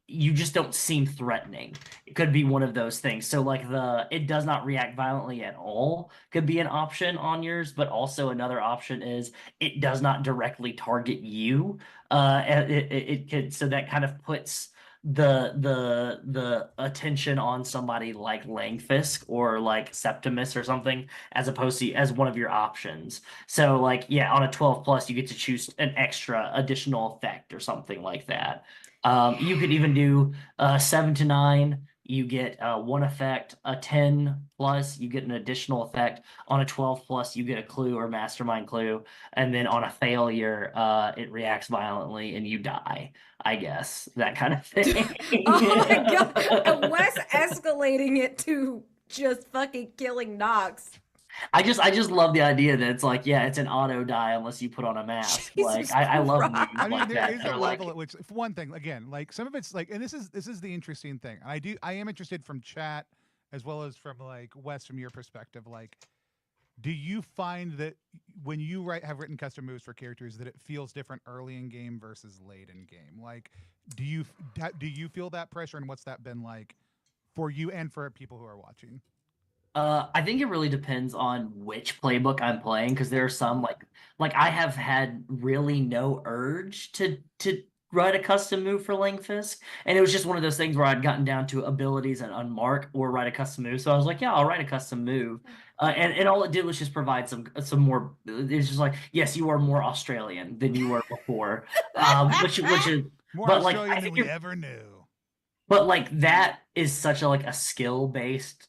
you just don't seem threatening. It could be one of those things. So like it does not react violently at all could be an option on yours, but also another option is it does not directly target you. And it could, so that kind of puts the attention on somebody like Langfisk or like Septimus or something as opposed to as one of your options. So like yeah, on a 12+ you get to choose an extra additional effect or something like that. You could even do 7 to 9. You get one effect. A 10+ you get an additional effect. On a 12+, you get a clue or mastermind clue, and then on a failure, it reacts violently and you die. I guess that kind of thing. Oh my god, Wes escalating it to just fucking killing Nox. I just love the idea that it's like, yeah, it's an auto die unless you put on a mask. Jesus Like I love Christ. moves I mean, like there that. is that a are level like, at which, for one thing, again, like some of it's like, and this is the interesting thing. I am interested from chat as well as from like Wes, from your perspective. Like, do you find that when you have written custom moves for characters that it feels different early in game versus late in game? Like, do you feel that pressure, and what's that been like for you and for people who are watching? I think it really depends on which playbook I'm playing because there are some like I have had really no urge to write a custom move for Langfisk, and it was just one of those things where I'd gotten down to abilities and unmark or write a custom move. So I was like, yeah, I'll write a custom move, and all it did was just provide some more. It's just like, yes, you are more Australian than you were before, which is More but like Australian I than think we ever knew. but like that is such a like a skill based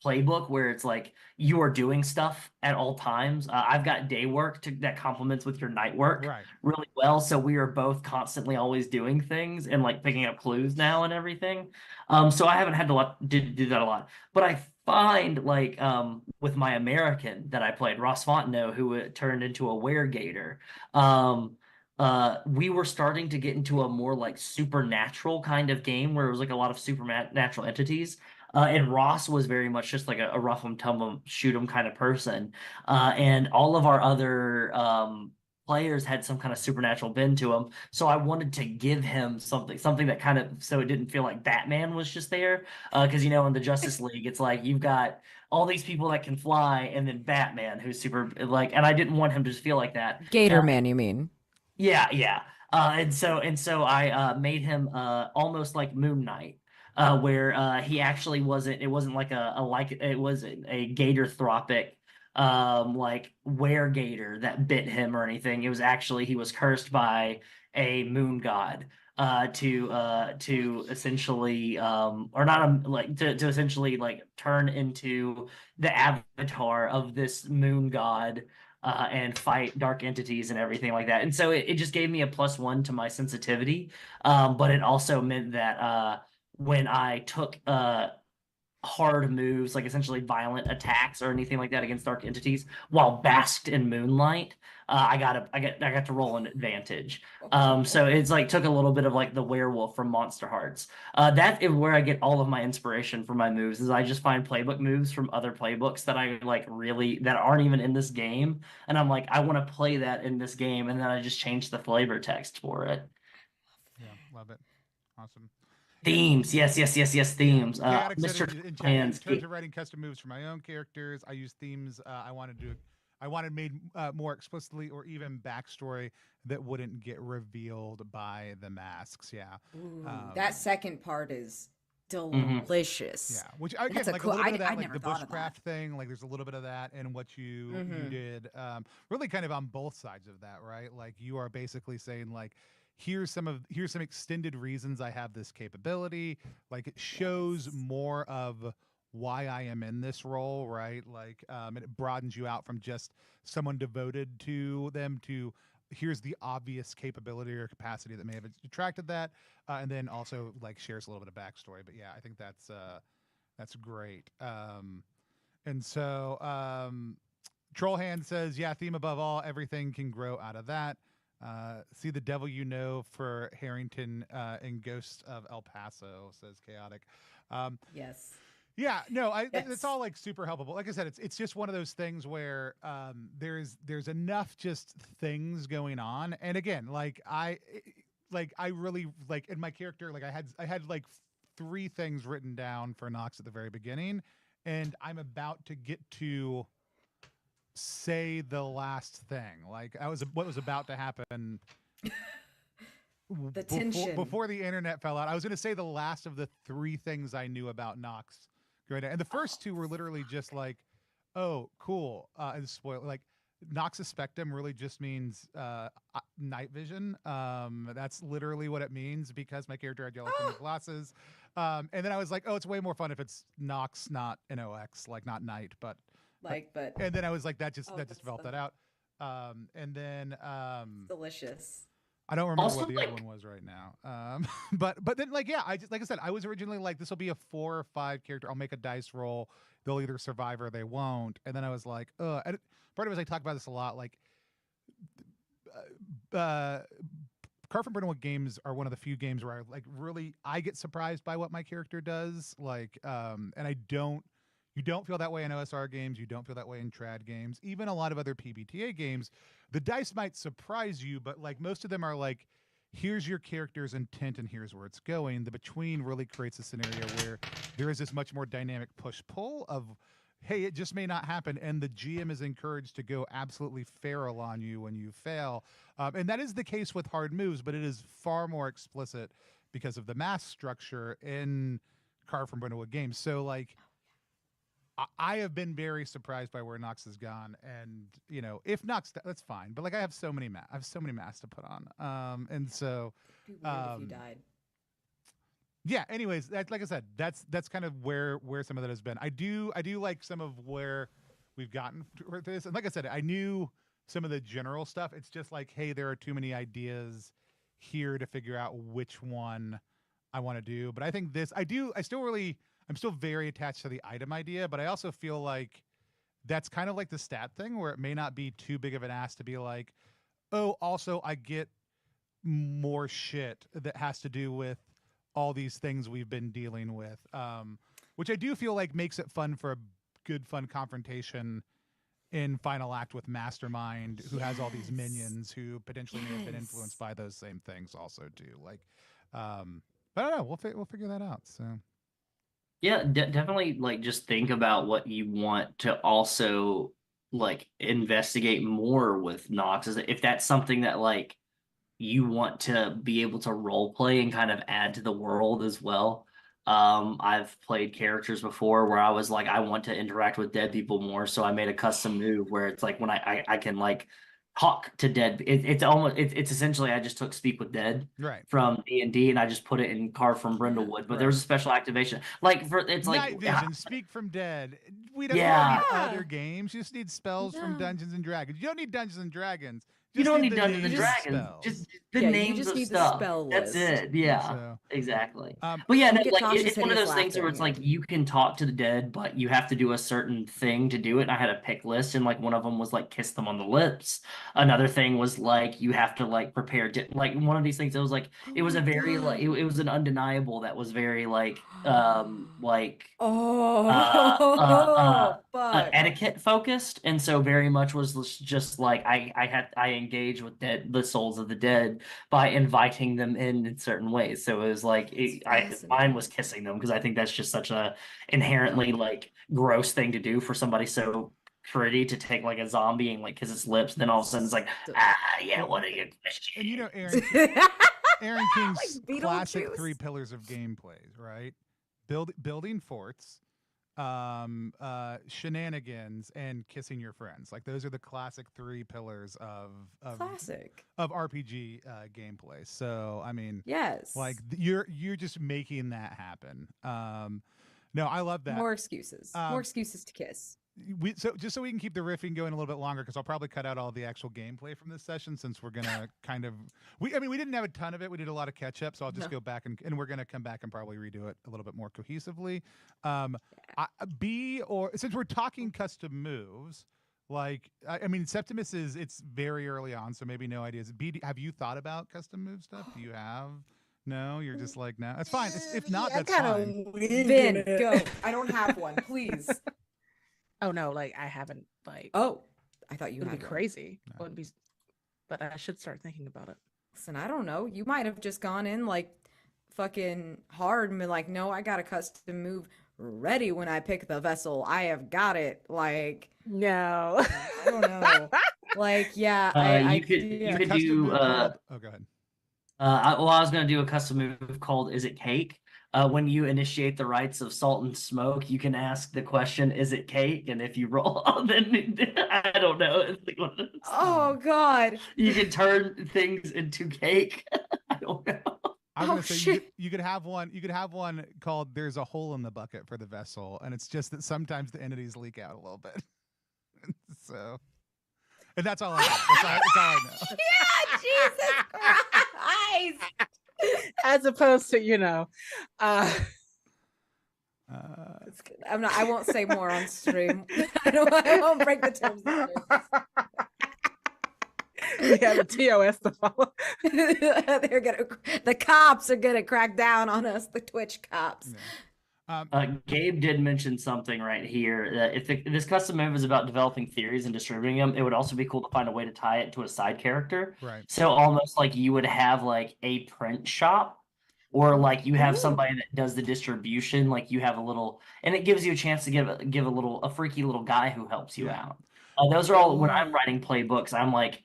playbook where it's like you are doing stuff at all times. I've got day work that complements with your night work Right. really well, so we are both constantly always doing things and like picking up clues now and everything. So I haven't had to do that a lot, but I find like with my American that I played, Ross Fontenot, who turned into a weregator. We were starting to get into a more like supernatural kind of game where it was like a lot of supernatural entities. And Ross was very much just like a rough 'em, tumble 'em, shoot 'em kind of person. And all of our other players had some kind of supernatural bend to him. So I wanted to give him something that kind of, so it didn't feel like Batman was just there. Because in the Justice League, it's like you've got all these people that can fly, and then Batman, who's super like, and I didn't want him to just feel like that. Gator Man, you mean? Yeah, yeah. And so I made him almost like Moon Knight, where he actually wasn't. It wasn't like it was a gatorthropic, like were-gator that bit him or anything. It was actually he was cursed by a moon god, to essentially or not like to essentially like turn into the avatar of this moon god, and fight dark entities and everything like that. And so it just gave me a +1 to my sensitivity. But it also meant that when I took hard moves, like essentially violent attacks or anything like that against dark entities, while basked in moonlight, I got to roll an advantage. So it's like took a little bit of like the werewolf from Monster Hearts. That is where I get all of my inspiration for my moves. Is I just find playbook moves from other playbooks that I like really that aren't even in this game, and I'm like, I want to play that in this game, and then I just change the flavor text for it. Yeah, love it. Awesome. Themes, yes, yes, yes, yes, themes. Chaotic said Mr. in chat, in Plans. terms of writing custom moves for my own characters, I use themes I wanted made more explicitly, or even backstory that wouldn't get revealed by the masks. Yeah. Ooh, that second part is Mhm. delicious. Yeah, which again, That's a like cool. a little bit of I that, like never the thought of that. bushcraft thing, like there's a little bit of that in what you Mhm. did. Really kind of on both sides of that, right? Like you are basically saying like, here's some extended reasons I have this capability. Like it shows Yes. more of why I am in this role, right? Like and it broadens you out from just someone devoted to them to here's the obvious capability or capacity that may have attracted that, and then also like shares a little bit of backstory. But yeah, I think that's great. And so Trollhand says, yeah, theme above all, everything can grow out of that. See the devil you know for Harrington and Ghost of El Paso, says Chaotic. Yes. Yeah, no, it's That's all like super helpful. Like I said, it's just one of those things where there's enough just things going on, and again, I really like in my character, like I had like three things written down for Nox at the very beginning, and I'm about to get to say the last thing. Like what was about to happen the tension. before the internet fell out. I was going to say the last of the three things I knew about Nox. And the first two were literally just like, oh, cool. And spoil like Noxus Spectrum really just means night vision. That's literally what it means because my character had yellow tinted glasses. And then I was like, oh, it's way more fun if it's Nox, not NOX, like not night, but but and then I was like, that just that's developed that out. And then delicious. I don't remember Also, what the like, other one was right now. But then like yeah, like I said, I was originally like this will be a 4 or 5 character. I'll make a dice roll. They'll either survive or they won't. And then I was like, and part of it is I talk about this a lot. Like, Car from Brindlewood games are one of the few games where I get surprised by what my character does. Like, and you don't feel that way in OSR games. You don't feel that way in trad games. Even a lot of other PBTA games, the dice might surprise you, but like most of them are like, here's your character's intent and here's where it's going. The between really creates a scenario where there is this much more dynamic push-pull of, hey, it just may not happen. And the GM is encouraged to go absolutely feral on you when you fail. And that is the case with hard moves, but it is far more explicit because of the mass structure in Car from Brindlewood games. So like, I have been very surprised by where Nox has gone, and if Nox, that's fine. But like, I have so many masks to put on, and so It'd be weird if you died. yeah. Anyways, like I said, that's kind of where some of that has been. I do like some of where we've gotten with this, and like I said, I knew some of the general stuff. It's just like, hey, there are too many ideas here to figure out which one I want to do. But I think this, I'm still very attached to the item idea, but I also feel like that's kind of like the stat thing where it may not be too big of an ask to be like, oh, also I get more shit that has to do with all these things we've been dealing with, which I do feel like makes it fun for a good fun confrontation in final act with Mastermind, who has all these minions who potentially may have been influenced by those same things also too. Like, but I don't know, we'll figure that out. So Yeah, definitely like just think about what you want to also like investigate more with Nox. Is if that's something that like you want to be able to role play and kind of add to the world as well. I've played characters before where I was like, I want to interact with dead people more, so I made a custom move where it's like when I can like talk to dead. It's essentially I just took Speak with Dead right. from D&D and I just put it in Carve from Brindlewood, but there was a special activation like for it's like Night Vision, Speak from Dead. We don't Yeah. need other games. You just need spells from Dungeons and Dragons. You don't need Dungeons and Dragons. You Just don't need the Dungeons and names of Dragons. spells. Just the Yeah, you names just of need the stuff. spell That's list. it. Yeah, So, exactly. um, But yeah, no, get like Tasha's it's one of hideous those things where laughter it's in like here. you can talk to the dead, but you have to do a certain thing to do it. And I had a pick list, and like one of them was like kiss them on the lips. Another thing was like you have to like prepare. Like one of these things, it was like Oh it was my a very like God. it was an undeniable that was very like Oh, fuck. etiquette focused, and so very much was just like I engaged with the souls of the dead by inviting them in certain ways. So it was like mine was kissing them because I think that's just such a inherently like gross thing to do for somebody so pretty to take like a zombie and like kiss its lips. Then all of a sudden it's like yeah, what are your questions? and you know Aaron King's Like classic Beetlejuice. 3 pillars of gameplays, right? Building forts, shenanigans, and kissing your friends. Like those are the classic 3 pillars of Classic. of RPG gameplay. So I mean, Yes. like you're just making that happen. No, I love that. More excuses. More excuses to kiss. So we can keep the riffing going a little bit longer, because I'll probably cut out all the actual gameplay from this session, since we're gonna kind of we didn't have a ton of it. We did a lot of catch up, so I'll just go back and we're gonna come back and probably redo it a little bit more cohesively. Since we're talking custom moves, like I mean Septimus it's very early on, so maybe no ideas. B, have you thought about custom move stuff? Do you have? No, you're just like, no, that's fine. If not, that's fine. Vin, go. I don't have one, please. Oh no, like I haven't like. Oh, I thought you It'd had be one. crazy. No. Wouldn't be, but I should start thinking about it. Listen, I don't know. You might have just gone in like fucking hard and been like, no, I got a custom move ready when I pick the vessel. I have got it. Like, No. I don't know. Like, yeah, you could do go ahead. I was gonna do a custom move called "Is it cake?" When you initiate the rites of salt and smoke, you can ask the question, "Is it cake?" And if you roll, then I don't know. It's like one of those. Oh God. You can turn things into cake. I don't know. I was Oh, gonna say shit. you could have one. You could have one called "There's a hole in the bucket" for the vessel, and it's just that sometimes the entities leak out a little bit. So, and that's all I know. That's all I know. Yeah, Jesus Christ. As opposed to, It's good. I won't say more on stream. I won't break the terms of service. we have a TOS to follow. The cops are gonna crack down on us, the Twitch cops. Yeah. Gabe did mention something right here that if this custom move is about developing theories and distributing them, it would also be cool to find a way to tie it to a side character. Right. So almost like you would have like a print shop, or like you have somebody that does the distribution. Like you have a little, and it gives you a chance to give a freaky little guy who helps you out. Those are all when I'm writing playbooks. I'm like,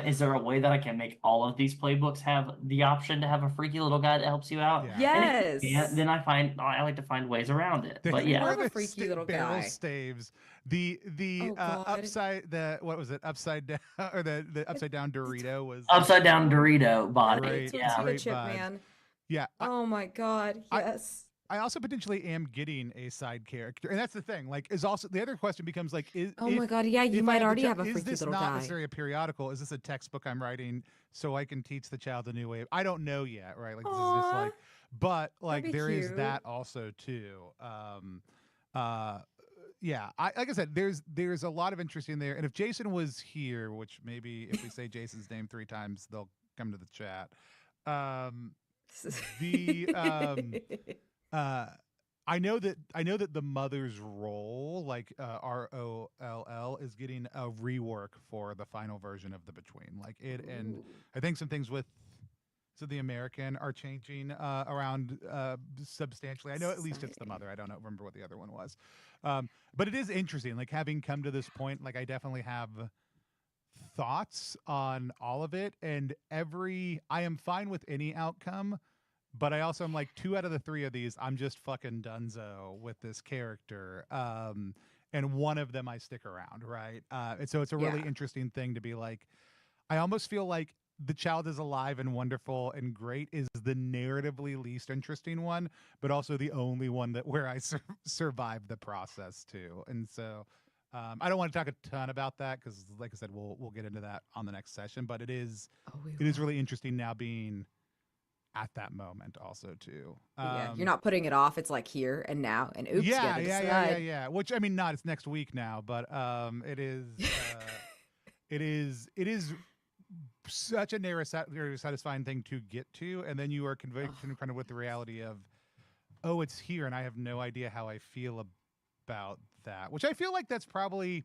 is there a way that I can make all of these playbooks have the option to have a freaky little guy that helps you out? Yeah. And if you can't, then I like to find ways around it. But yeah, love a freaky little barrel guy. staves. The God. upside what was it? Upside down or the upside down Dorito was upside down Dorito body. Great, Yeah. great Chip, vibes. man. Yeah. Oh my god, yes. I also potentially am getting a side character, and that's the thing. Like, is also the other question becomes like, Oh my god, yeah, you if I might the already chi- have a is freaky this little not guy. necessarily a periodical? Is this a textbook I'm writing so I can teach the child a new way? I don't know yet, right? Like, this is just Aw, like, but like be there is cute. that also too. Yeah, like I said, there's a lot of interest in there, and if Jason was here, which maybe if we say Jason's name 3 times, they'll come to the chat. Um, the uh I know that the mother's role, like ROLL, is getting a rework for the final version of the Between. Like it, and Ooh. I think some things with the American are changing around substantially. I know at least it's the Exciting. mother. I don't remember what the other one was, but it is interesting. Like having come to this point, like I definitely have thoughts on all of it, and I am fine with any outcome, but I also am like 2 out of the 3 of these I'm just fucking dunzo with this character, and one of them I stick around, right? And so it's a really Yeah. interesting thing to be like, I almost feel like the child is alive and wonderful and great is the narratively least interesting one, but also the only one that where I survive the process too. And so I don't want to talk a ton about that because, like I said, we'll get into that on the next session. But it is Oh, we will. really interesting now being at that moment also too. Yeah, you're not putting it off. It's like here and now, and oops, you Yeah, gotta yeah, decide. yeah. Which I mean, not it's next week now, but it is. It is such a very satisfying thing to get to, and then you are confronted with the reality of, oh, it's here, and I have no idea how I feel about that. Which I feel like that's probably,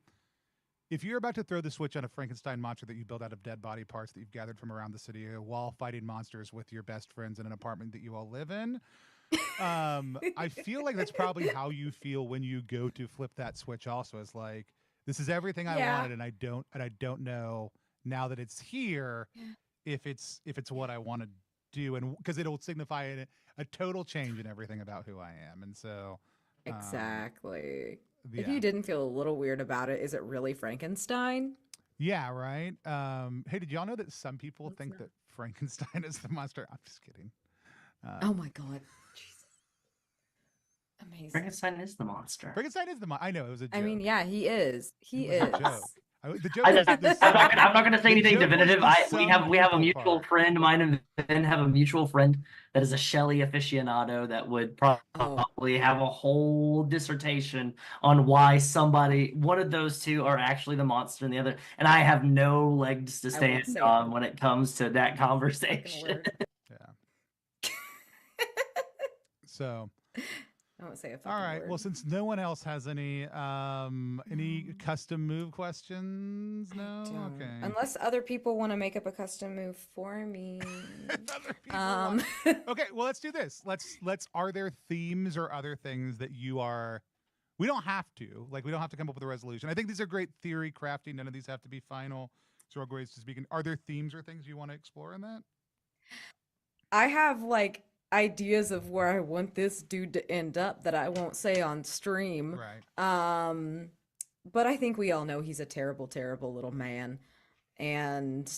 if you're about to throw the switch on a Frankenstein monster that you built out of dead body parts that you've gathered from around the city while fighting monsters with your best friends in an apartment that you all live in, I feel like that's probably how you feel when you go to flip that switch. Also, is like, this is everything I Yeah. wanted, and I don't know now that it's here if it's what I want to do, and because it'll signify a total change in everything about who I am, and so Exactly. If yeah. you didn't feel a little weird about it, is it really Frankenstein? Yeah, right. Hey, did y'all know that some people Let's think not. that Frankenstein is the monster? I'm just kidding. Oh my god. Jesus. Amazing. Frankenstein is the monster. Frankenstein is the I know it was a joke. I mean, yeah, he is. He It was is. a joke. The joke was this. I'm not going to say the anything joke was definitive. the We have a some mutual people friend. Mine and Ben have a mutual friend that is a Shelley aficionado that would Oh. probably have a whole dissertation on why one of those two are actually the monster and the other. And I have no legs to I won't stand say on it. when it comes to that Fucking conversation. word. Yeah. So. I won't say a fucking All right. word. Well, since no one else has any custom move questions, no. Don't. Okay. Unless other people want to make up a custom move for me. Other people want- Okay. Well, let's do this. Let's. Are there themes or other things that you are? We don't have to. Like, we don't have to come up with a resolution. I think these are great theory crafting. None of these have to be final. So, our ways to speak. Are there themes or things you want to explore in that? I have like ideas of where I want this dude to end up that I won't say on stream. Right. But I think we all know he's a terrible, terrible little man. And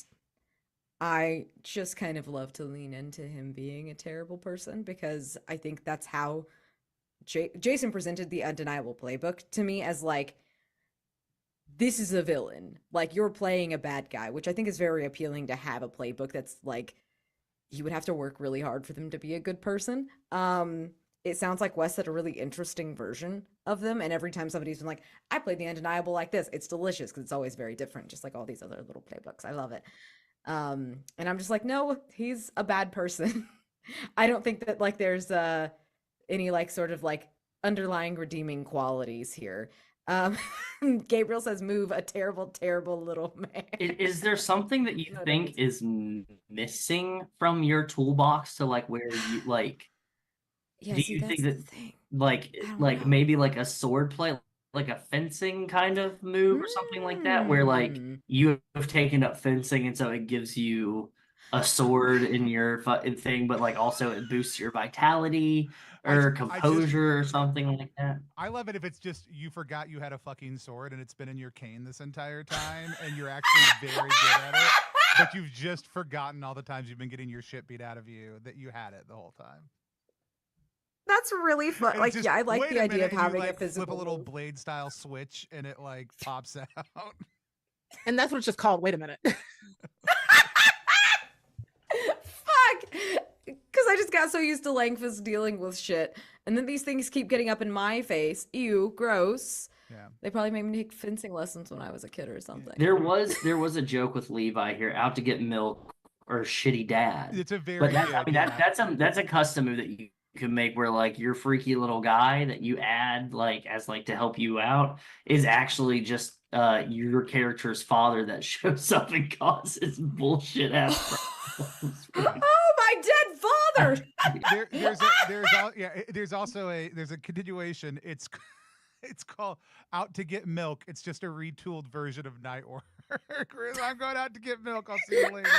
I just kind of love to lean into him being a terrible person because I think that's how Jason presented the Undeniable Playbook to me as like, this is a villain. Like, you're playing a bad guy, which I think is very appealing to have a playbook that's like, you would have to work really hard for them to be a good person. It sounds like Wes had a really interesting version of them, and every time somebody's been like, I played the Undeniable like this, it's delicious because it's always very different, just like all these other little playbooks. I love it. And I'm just like, no, he's a bad person. I don't think that like there's any like sort of like underlying redeeming qualities here. Gabriel says, move a terrible, terrible little man. Is there something that you think is missing from your toolbox to like where you like? Yeah, do see, you that's think the that thing. like I don't know. maybe like a sword play, like a fencing kind of move or something like that, where like you have taken up fencing and so it gives you a sword in your thing, but like also it boosts your vitality or composure or something like that? I love it if it's just you forgot you had a fucking sword and it's been in your cane this entire time and you're actually very good at it. but you've just forgotten all the times you've been getting your shit beat out of you that you had it the whole time. That's really fun. It's Like, just, yeah, I like wait the a idea minute, of and you, having like, a physical flip a little move. blade style switch and it like pops out. And that's what it's just called. Wait a minute. Fuck! Because I just got so used to Langfus dealing with shit. And then these things keep getting up in my face. Ew, gross. Yeah. They probably made me take fencing lessons when I was a kid or something. There was a joke with Levi here, out to get milk or shitty dad. It's a very But that's, good, I mean, that's a custom move that you can make where like your freaky little guy that you add like as like to help you out is actually just your character's father that shows up and causes bullshit ass problems. Oh, my dead father! there's also a continuation. It's called Out to Get Milk. It's just a retooled version of Night Work. I'm going out to get milk. I'll see you later.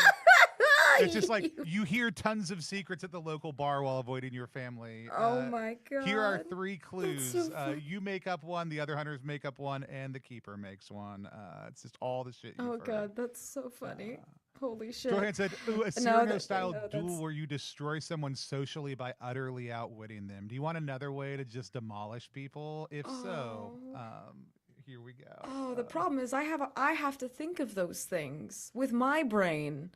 It's just like you hear tons of secrets at the local bar while avoiding your family. Oh my god. Here are 3 clues. so you make up one, the other hunters make up one, and the keeper makes one. It's just all the shit you've Oh heard. god, that's so funny. Holy shit. Johan said, "Ooh, a No, Cyrano-style no, duel that's- where you destroy someone socially by utterly outwitting them. Do you want another way to just demolish people? If so, Oh. here we go." Oh, the problem is I have to think of those things with my brain.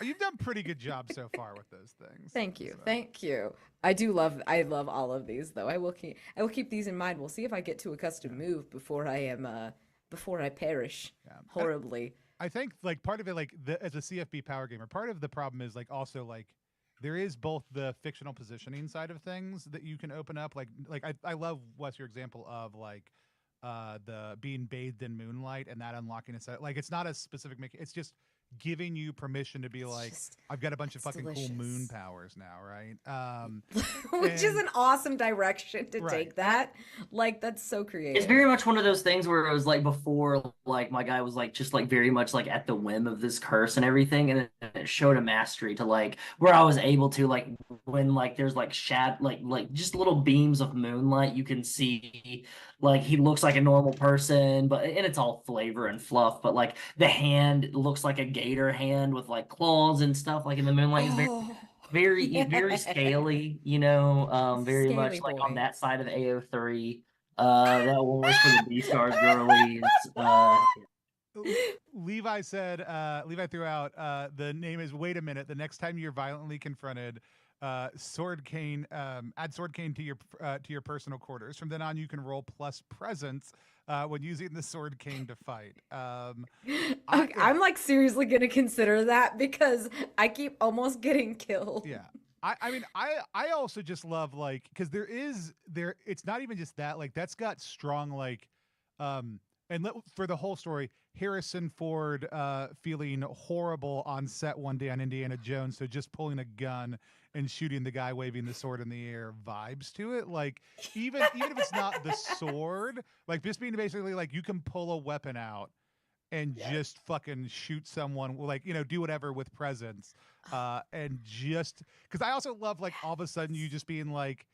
You've done a pretty good job so far with those things. Thank you. So, Thank you. I love all of these though. I will keep these in mind. We'll see if I get to a custom move before I perish horribly. I think like part of it, like as a CFB power gamer, part of the problem is like also like there is both the fictional positioning side of things that you can open up. Like I love Wes, your example of like the being bathed in moonlight and that unlocking a set. Like it's not a specific it's just giving you permission to be like, I've got a bunch of fucking delicious. cool moon powers now, right? Which is an awesome direction to Right. take that. Like that's so creative. It's very much one of those things where it was like before, like my guy was like just like very much like at the whim of this curse and everything, and it showed a mastery to like where I was able to like when like there's like like just little beams of moonlight, you can see like he looks like a normal person, but and it's all flavor and fluff, but like the hand looks like a gator hand with like claws and stuff like in the moonlight. Is very yes. scaly, you know, very much Scaly like boy. on that side of AO3. That one was for the B-Stars girlies. Levi said, Levi threw out, the name is Wait a Minute. The next time you're violently confronted, sword cane, add sword cane to your personal quarters. From then on, you can roll plus presence when using the sword cane to fight. I'm like seriously gonna consider that because I keep almost getting killed. Yeah. I mean, I also just love like, because it's not even just that, like that's got strong like, for the whole story, Harrison Ford feeling horrible on set one day on Indiana Jones, so just pulling a gun and shooting the guy waving the sword in the air vibes to it. Like even if it's not the sword, like just being basically like you can pull a weapon out and just fucking shoot someone, like, you know, do whatever with presence, and just because I also love like all of a sudden you just being like,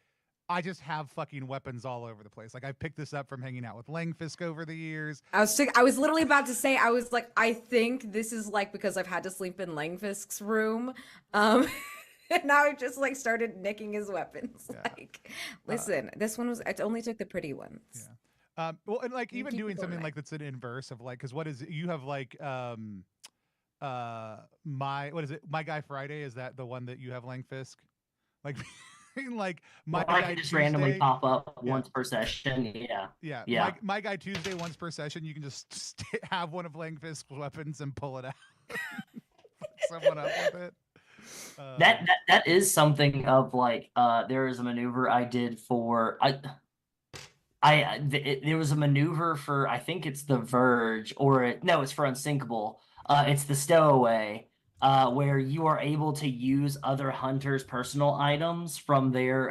I just have fucking weapons all over the place. Like I picked this up from hanging out with Langfisk over the years. I was literally about to say, I was like, I think this is like because I've had to sleep in Langfisk's room. And now I've just like started nicking his weapons. Yeah. Like, listen, this one it only took the pretty ones. Yeah. Well, and like You even keep doing it something going. like that's an inverse of like, because what is it? You have like what is it? My Guy Friday, is that the one that you have, Langfisk? Like like my I guy can just Tuesday, randomly pop up Yeah. once per session. Yeah. Yeah. My Guy Tuesday once per session, you can just have one of Langfisk's weapons and pull it out. Someone up with it. That is something of like there is a maneuver I did for there was a maneuver for, I think it's the Verge, or no, it's for Unsinkable. It's the Stowaway, where you are able to use other hunters' personal items from their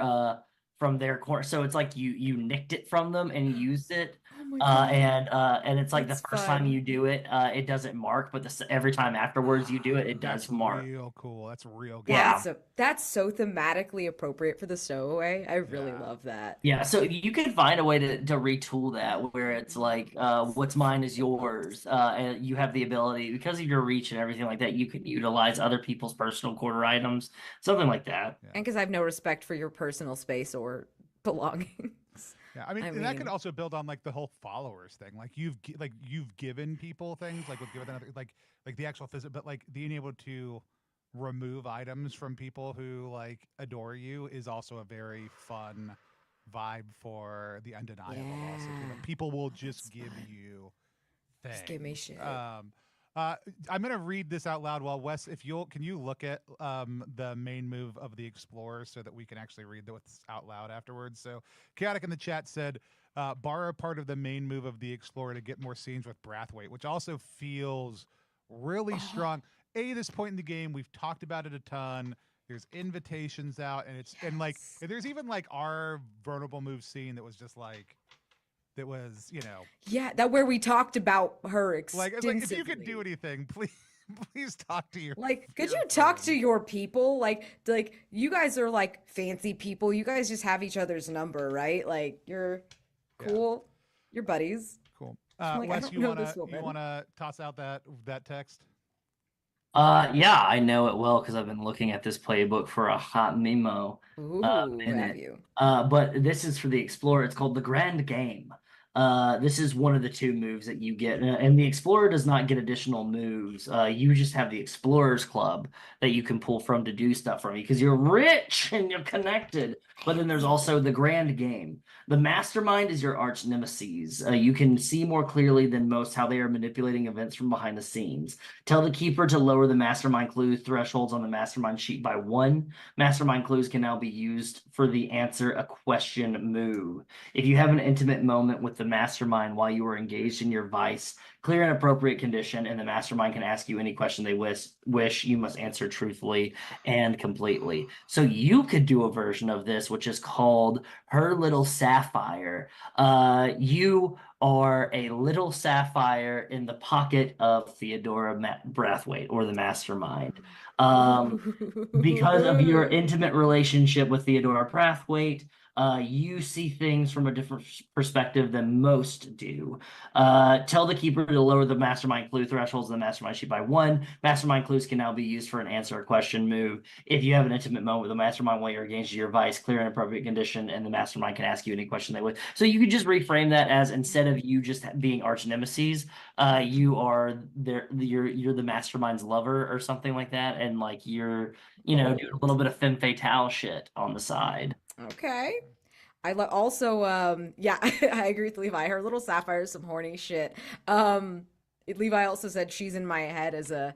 corner. So it's like you nicked it from them and used it. Oh my God. And it's like That's the first time fun. you do it, it doesn't mark, but every time afterwards you do it, it That's does mark. real cool. That's real good. Yeah. That's so thematically appropriate for the stowaway. I really Yeah. love that. Yeah, so you can find a way to retool that where it's like what's mine is yours, and you have the ability because of your reach and everything like that. You can utilize other people's personal quarter items, something like that. Yeah. And because I have no respect for your personal space or belongings. Yeah, I mean, I and that could mean- also build on like the whole followers thing. Like you've given people things like with another like the actual physical, but like being able to remove items from people who like adore you is also a very fun vibe for the undeniable. Also, too. Yeah. Like people will just That's give fun. you Just give me things. shit. I'm gonna read this out loud. While Wes, if can you look at the main move of the Explorer so that we can actually read what's out loud afterwards. So Chaotic in the chat said, borrow part of the main move of the Explorer to get more scenes with Brathwaite, which also feels really strong. This point in the game, we've talked about it a ton. There's invitations out, and like there's even like our vulnerable move scene that was just like. That was, Yeah, that where we talked about her like extensively. if you could do anything, please talk to your. Like, could your you talk to friends. your people? Like you guys are like fancy people. You guys just have each other's number, right? Like you're Yeah. cool. You're buddies. Cool. Like, I Wes, don't you know this wanna woman. toss out that text? Yeah, I know it well because I've been looking at this playbook for a hot Ooh, have minute. you? But this is for the Explorer. It's called the Grand Game. This is one of the two moves that you get, and the Explorer does not get additional moves. You just have the Explorers Club that you can pull from to do stuff from you because you're rich and you're connected. But then there's also the Grand Game. The Mastermind is your arch nemesis. You can see more clearly than most how they are manipulating events from behind the scenes. Tell the Keeper to lower the Mastermind clue thresholds on the Mastermind sheet by 1. Mastermind clues can now be used for the answer a question move. If you have an intimate moment with the Mastermind while you are engaged in your vice, clear an appropriate condition, and the Mastermind can ask you any question they wish. You must answer truthfully and completely. So you could do a version of this, which is called Her Little Sapphire. You are a little sapphire in the pocket of Theodora Brathwaite, or the Mastermind. Because of your intimate relationship with Theodora Brathwaite, you see things from a different perspective than most do. Tell the Keeper to lower the Mastermind clue thresholds in the Mastermind sheet by 1. Mastermind clues can now be used for an answer a question move. If you have an intimate moment with the Mastermind while you're engaged in your vice, clear an appropriate condition, and the Mastermind can ask you any question they wish. So you could just reframe that as, instead of you just being arch nemesis, you are you're the Mastermind's lover or something like that, and like you're doing a little bit of femme fatale shit on the side. Okay. Also, yeah, I agree with Levi. Her little sapphire is some horny shit. Levi also said she's in my head as a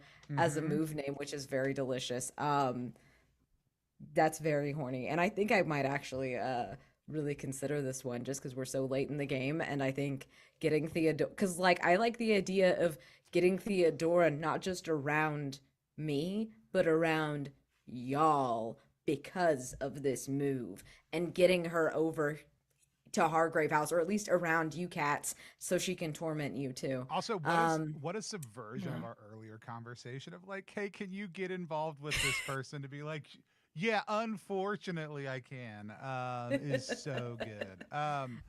move name, which is very delicious. That's very horny, and I think I might actually really consider this one just because we're so late in the game, and I think getting Theodora, because like I like the idea of getting Theodora not just around me, but around y'all because of this move and getting her over to Hargrave House, or at least around you cats, so she can torment you too. Also, what a subversion of our earlier conversation of like, hey, can you get involved with this person to be like, yeah, unfortunately I can, is so good.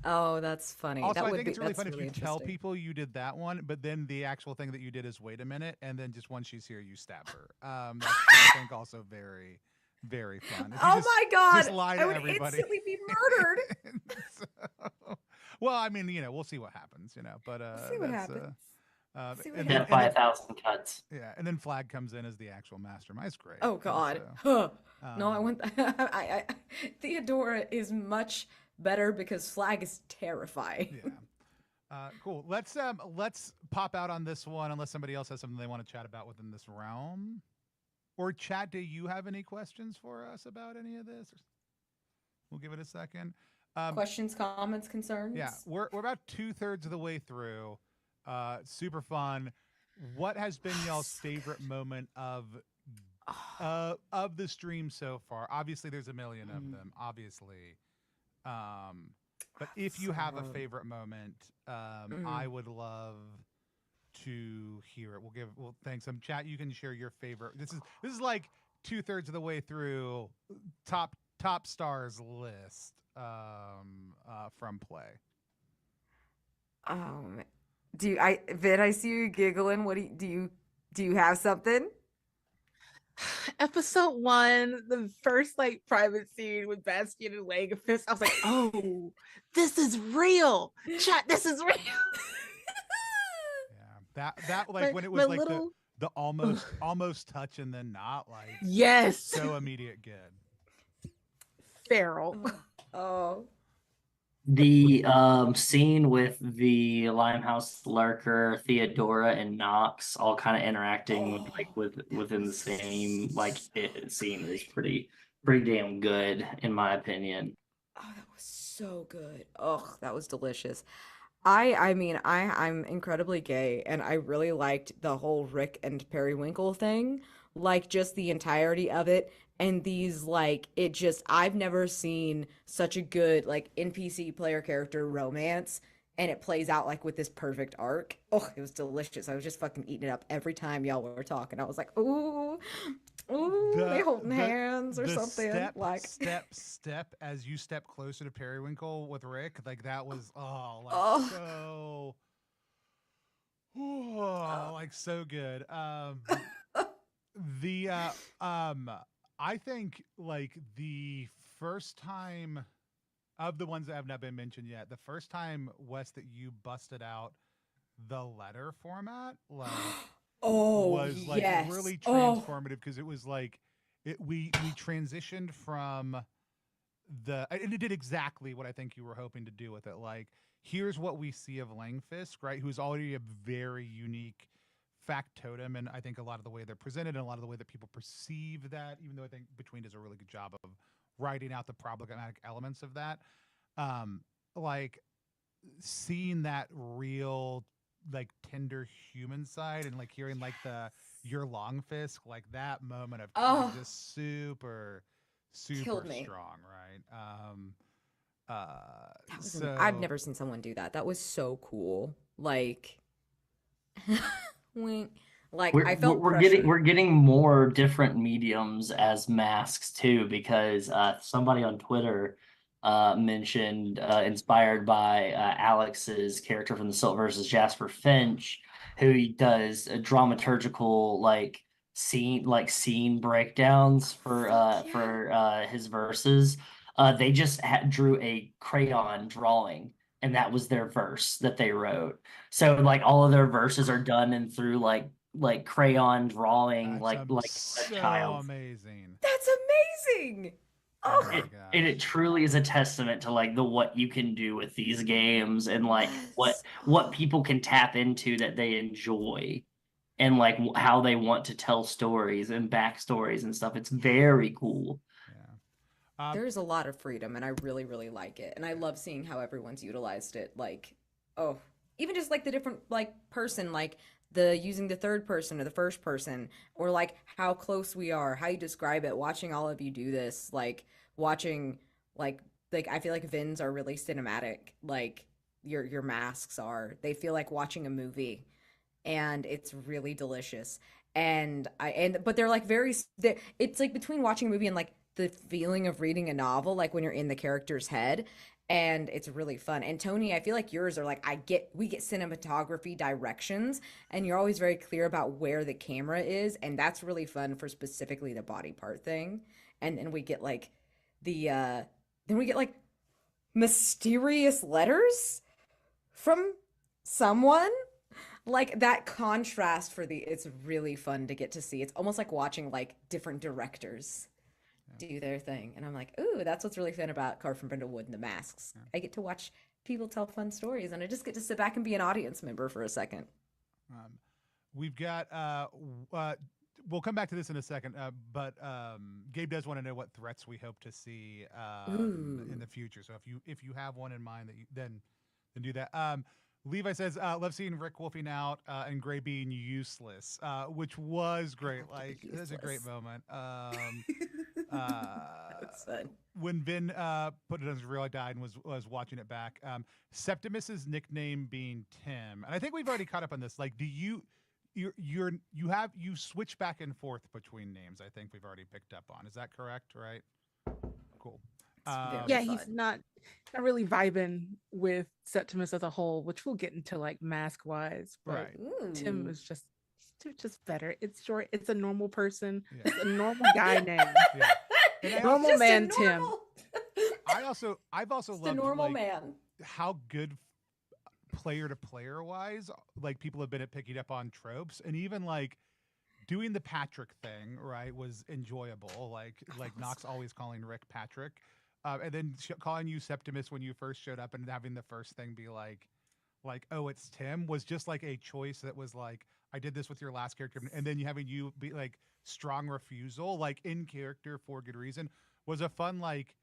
Oh, that's funny. Also, That I would think be, it's really that's fun if really you tell interesting. people you did that one, but then the actual thing that you did is wait a minute, and then just once she's here, you stab her. That's, I think, also very, very fun. If you Oh just, my God! just lie to I would everybody. instantly be murdered. So, well, I mean, we'll see what happens, but We'll see what happens. See what and Death then, by 1,000 cuts. yeah, and then Flag comes in as the actual mastermind. It's great. Oh God. So, No, I want. Theodora is much better because Flag is terrifying. yeah. Cool. Let's pop out on this one unless somebody else has something they want to chat about within this realm. Or chat, do you have any questions for us about any of this? We'll give it a second. Questions, comments, concerns? Yeah, we're about 2/3 of the way through. Super fun. What has been y'all's favorite moment of the stream so far? Obviously, there's a million of them. Obviously, But if you have a So, favorite moment, I would love to hear it. Well, thanks. Chat. You can share your favorite. This is like 2/3 of the way through top stars list from play. Vid, I see you giggling. What do you have something? Episode 1, the first like private scene with Bastion and Langfist, I was like, oh, this is real. Chat, this is real. Yeah, that like My- when it my was like little- the almost touch and then not, like Yes. so immediate good. Feral. Oh, The scene with the Limehouse Lurker, Theodora, and Nox all kind of interacting within the same scene is pretty damn good in my opinion. oh, that was so good. Oh, that was delicious. I'm incredibly gay, and I really liked the whole Rick and Periwinkle thing, like just the entirety of it. And these I've never seen such a good like NPC player character romance, and it plays out like with this perfect arc. Oh, it was delicious. I was just fucking eating it up every time y'all were talking. I was like, ooh, ooh, they holding hands or the something. Step as you step closer to Periwinkle with Rick, like that was Oh. like so good. The I think like the first time of the ones that have not been mentioned yet, the first time, Wes, that you busted out the letter format, like Oh, was like yes. really Oh. transformative because it was like we transitioned from and it did exactly what I think you were hoping to do with it. Like, here's what we see of Langfisk, right? Who's already a very unique factotum, and I think a lot of the way they're presented and a lot of the way that people perceive that, even though I think Between does a really good job of writing out the problematic elements of that. Like seeing that real like tender human side and like hearing like your Longfisk, like that moment of Oh. just super Killed me. strong, right? That was So I've never seen someone do that. That was so cool. Like, wink. Like I felt pressure. We're getting more different mediums as masks too, because somebody on Twitter mentioned inspired by Alex's character from the Silt versus Jasper Finch, who he does a dramaturgical scene breakdowns for his verses. They just drew a crayon drawing, and that was their verse that they wrote. So like all of their verses are done and through like crayon drawing, like a so child. amazing. That's amazing. Oh Oh, my And gosh. it truly is a testament to like what you can do with these games and like yes. what people can tap into that they enjoy and like how they want to tell stories and backstories and stuff. It's very cool. Yeah. There's a lot of freedom, and I really, really like it. And I love seeing how everyone's utilized it. Like, oh, even just like the different like person, like the using the third person or the first person, or like how close we are, how you describe it. Watching all of you do this, like watching like I feel like Vins are really cinematic. Like your masks are. They feel like watching a movie, and it's really delicious. But they're like it's like between watching a movie and like the feeling of reading a novel, like when you're in the character's head, and it's really fun. And Tony, I feel like yours are like we get cinematography directions, and you're always very clear about where the camera is, and that's really fun for specifically the body part thing. And then we get like then we get like mysterious letters from someone, like that contrast it's really fun to get to see. It's almost like watching like different directors do their thing, and I'm like, ooh, that's what's really fun about Carved from Brindlewood and the masks. I get to watch people tell fun stories, and I just get to sit back and be an audience member for a second. We've got we'll come back to this in a second, but Gabe does want to know what threats we hope to see in the future. So if you have one in mind, then do that. Levi says, love seeing Rick wolfing out and Gray being useless, which was great. Like, it was a great Useless. moment. That's fun. When Vin put it on his reel, I died and was watching it back. Septimus's nickname being Tim, and I think we've already caught up on this. Like, do you switch back and forth between names? I think we've already picked up on. Is that correct? Right. Cool. very Yeah, he's fun. not really vibing with Septimus as a whole, which we'll get into like mask wise. But Right. Tim Ooh. is just better. It's short. It's a normal person. Yeah. It's a normal guy name. Yeah. And I Normal Just a man Tim. normal- I've also Just a loved normal like, man. how good player to player wise, like people have been at picking up on tropes, and even like doing the Patrick thing, right, was enjoyable. Like Nox always calling Rick Patrick, and then calling you Septimus when you first showed up, and having the first thing be like, oh, it's Tim, was just like a choice that was like, I did this with your last character, and then having you be like strong refusal, like in character for good reason, was a fun like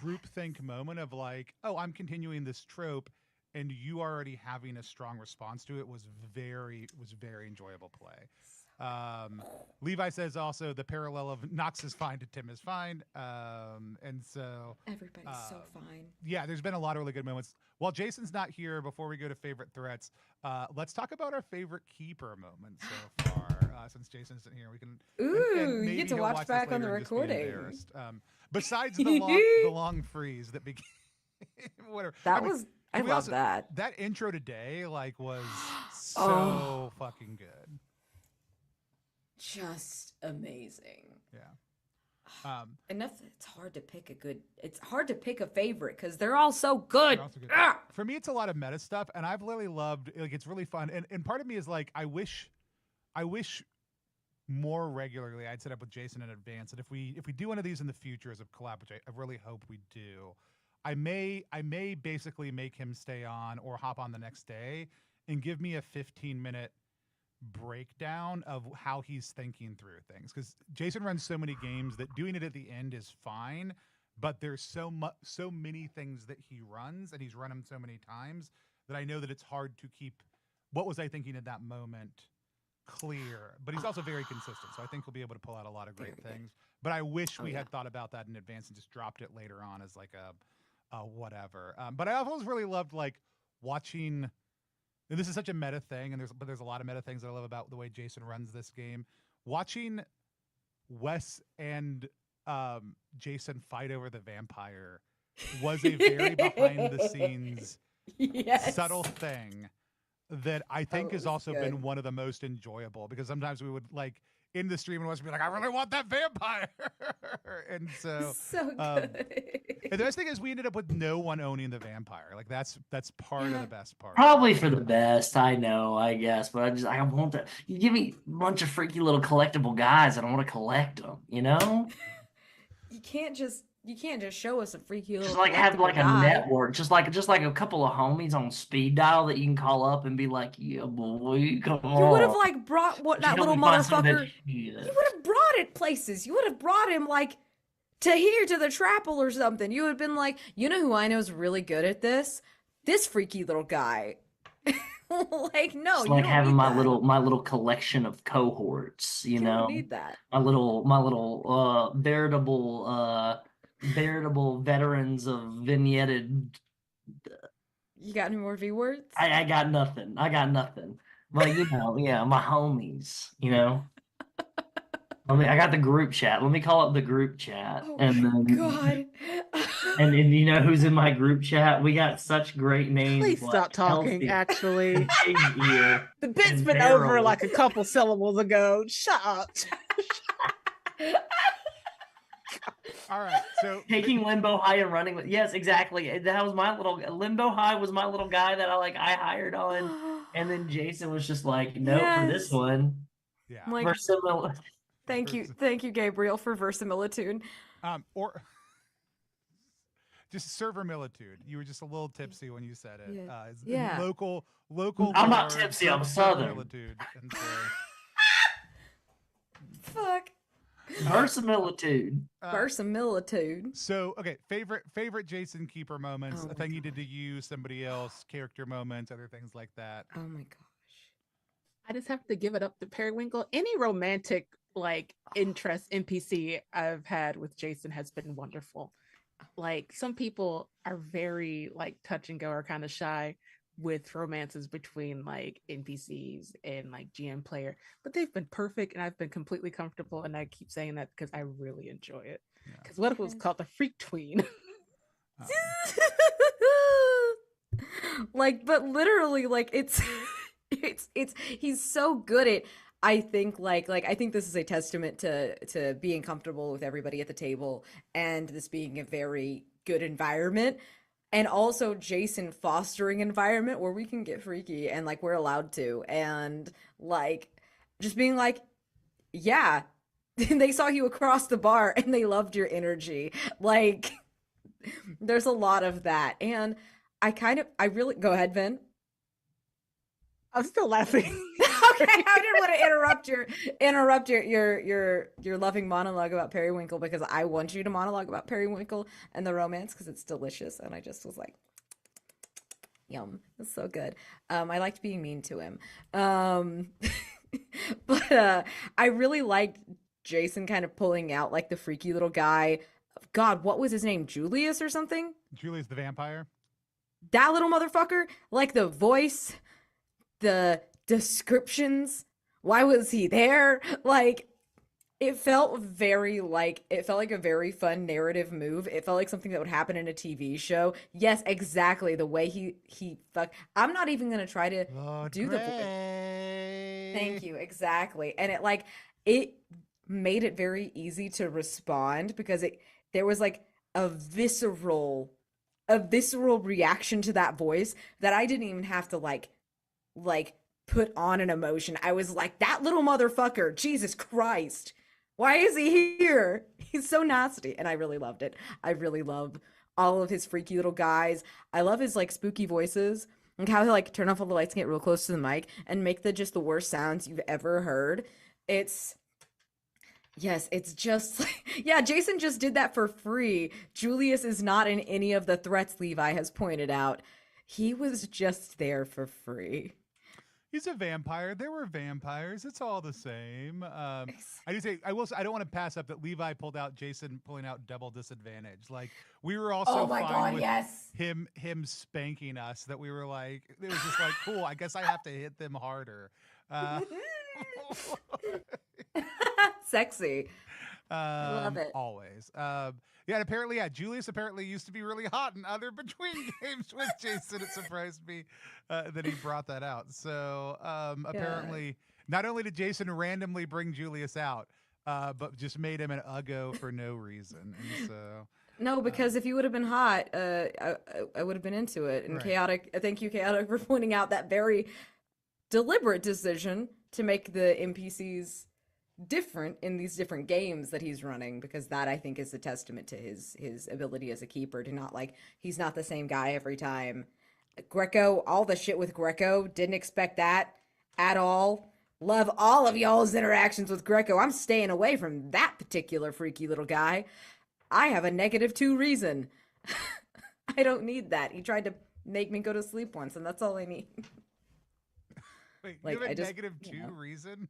groupthink moment of like, oh, I'm continuing this trope, and you already having a strong response to it was very enjoyable play. Levi says also the parallel of Nox is fine to Tim is fine, and so Everybody's so fine. yeah, there's been a lot of really good moments. While Jason's not here, before we go to favorite threats, let's talk about our favorite keeper moments so far. Since Jason isn't here, we can. Ooh, you maybe get to he'll watch this back on the later and just be recording. embarrassed. Besides the long freeze that became whatever. That mean, was I we love also- that. That intro today like was so Oh. fucking good. Just amazing. Yeah. Enough. It's hard to pick a favorite because they're all so good. They're also good. Ah! For me, it's a lot of meta stuff, and I've really loved. Like, it's really fun, and part of me is like, I wish more regularly I'd set up with Jason in advance, and if we do one of these in the future as a collab, which I really hope we do, I may basically make him stay on or hop on the next day and give me a 15-minute breakdown of how he's thinking through things, because Jason runs so many games that doing it at the end is fine, but there's so many things that he runs, and he's run them so many times that I know that it's hard to keep what was I thinking at that moment clear. But he's also very consistent, so I think he'll be able to pull out a lot of great things. But I wish we had thought about that in advance and just dropped it later on as like a whatever. But I always really loved like watching. And this is such a meta thing, and there's a lot of meta things that I love about the way Jason runs this game. Watching Wes and Jason fight over the vampire was a very behind the scenes Yes. subtle thing that I think has was also good. been one of the most enjoyable, because sometimes we would like in the stream and Wes would be like, I really want that vampire. And so So good. and the best thing is we ended up with no one owning the vampire. Like that's part of the best part. Probably for the best, I know, I guess, but I want that. You give me a bunch of freaky little collectible guys, I don't want to collect them, you know? You can't just show us a freaky little Just like have collectible like a guy. network, just like a couple of homies on speed dial that you can call up and be like, yeah, boy, come on. You would have like brought Just that help little me find some of that motherfucker. shit. You would have brought it places. You would have brought him like to here to the Trapple or something. You would have been like, you know who I know is really good at this? This freaky little guy. Like, no, It's you like don't having need my that. little collection of cohorts, you You know? don't need that. My little veritable veterans of vignetted. You got any more V words? I got nothing. But you know, yeah, my homies, you know. I got the group chat. Let me call up the group chat. Oh and my then god. and you know who's in my group chat? We got such great names. Please like stop talking. Kelsey, Actually, Big Ear, the bit's and been over Daryl. like a couple syllables ago. Shut up. All right. So Taking Limbo High and running with, yes, exactly. That was my little Limbo High was my little guy that I hired on, and then Jason was just like, nope, for this Yes. one. yeah. Like, Versimil- thank you, Gabriel, for verisimilitude. Or just servermilitude. You were just a little tipsy when you said it. Yeah. It's Yeah. Local. I'm not lore, tipsy, I'm Southern. servermilitude. And so, Fuck. Verisimilitude. Verisimilitude. So okay, favorite Jason Keeper moments, Oh a my thing you did to gosh. you, somebody else, character moments, other things like that. Oh my gosh. I just have to give it up to Periwinkle. Any romantic like interest NPC I've had with Jason has been wonderful. Like some people are very like touch and go or kind of shy with romances between like NPCs and like GM player, but they've been perfect and I've been completely comfortable. And I keep saying that because I really enjoy it. Yeah. Because what if it was called the Freak Tween? Um, Like, but literally, like it's it's he's so good at, I think, like I think this is a testament to being comfortable with everybody at the table and this being a very good environment, and also Jason fostering environment where we can get freaky and like we're allowed to, and like just being like, yeah, they saw you across the bar and they loved your energy. Like there's a lot of that. And I really go ahead, Vin. I'm still laughing. Okay, I didn't want to interrupt your loving monologue about Periwinkle because I want you to monologue about Periwinkle and the romance because it's delicious, and I just was like, yum, it's so good. I liked being mean to him, but I really liked Jason kind of pulling out like the freaky little guy. God, what was his name? Julius or something? Julius the vampire. That little motherfucker, like the voice, the descriptions, why was he there? Like it felt like a very fun narrative move. It felt like something that would happen in a TV show. Yes, exactly. The way he fuck. I'm not even gonna try to Lord do the voice. Grey. Thank you. Exactly. And it made it very easy to respond because there was like a visceral reaction to that voice that I didn't even have to like put on an emotion. I was like, that little motherfucker, Jesus Christ. Why is he here? He's so nasty. And I really loved it. I really love all of his freaky little guys. I love his like spooky voices. And how he like turn off all the lights and get real close to the mic and make the worst sounds you've ever heard. It's just yeah, Jason just did that for free. Julius is not in any of the threats Levi has pointed out. He was just there for free. He's a vampire. There were vampires. It's all the same. I do say I will. I don't want to pass up that Levi pulled out Jason pulling out double disadvantage. Like we were also fine with yes. him spanking us. That we were like, it was just like, cool. I guess I have to hit them harder. Sexy. Love it. Always. Yeah, and apparently, Julius apparently used to be really hot in other between games with Jason. It surprised me that he brought that out. So apparently, not only did Jason randomly bring Julius out, but just made him an uggo for no reason. And so No, because if you would have been hot, I would have been into it. And Right. Chaotic, thank you, Chaotic, for pointing out that very deliberate decision to make the NPCs different in these different games that he's running, because that I think is a testament to his ability as a keeper to not like he's not the same guy every time. Greco, all the shit with Greco, didn't expect that at all. Love all of y'all's interactions with Greco. I'm staying away from that particular freaky little guy. I have a -2 reason. I don't need that. He tried to make me go to sleep once, and that's all I need. wait, Like, you have a I just- -2 you know. reason?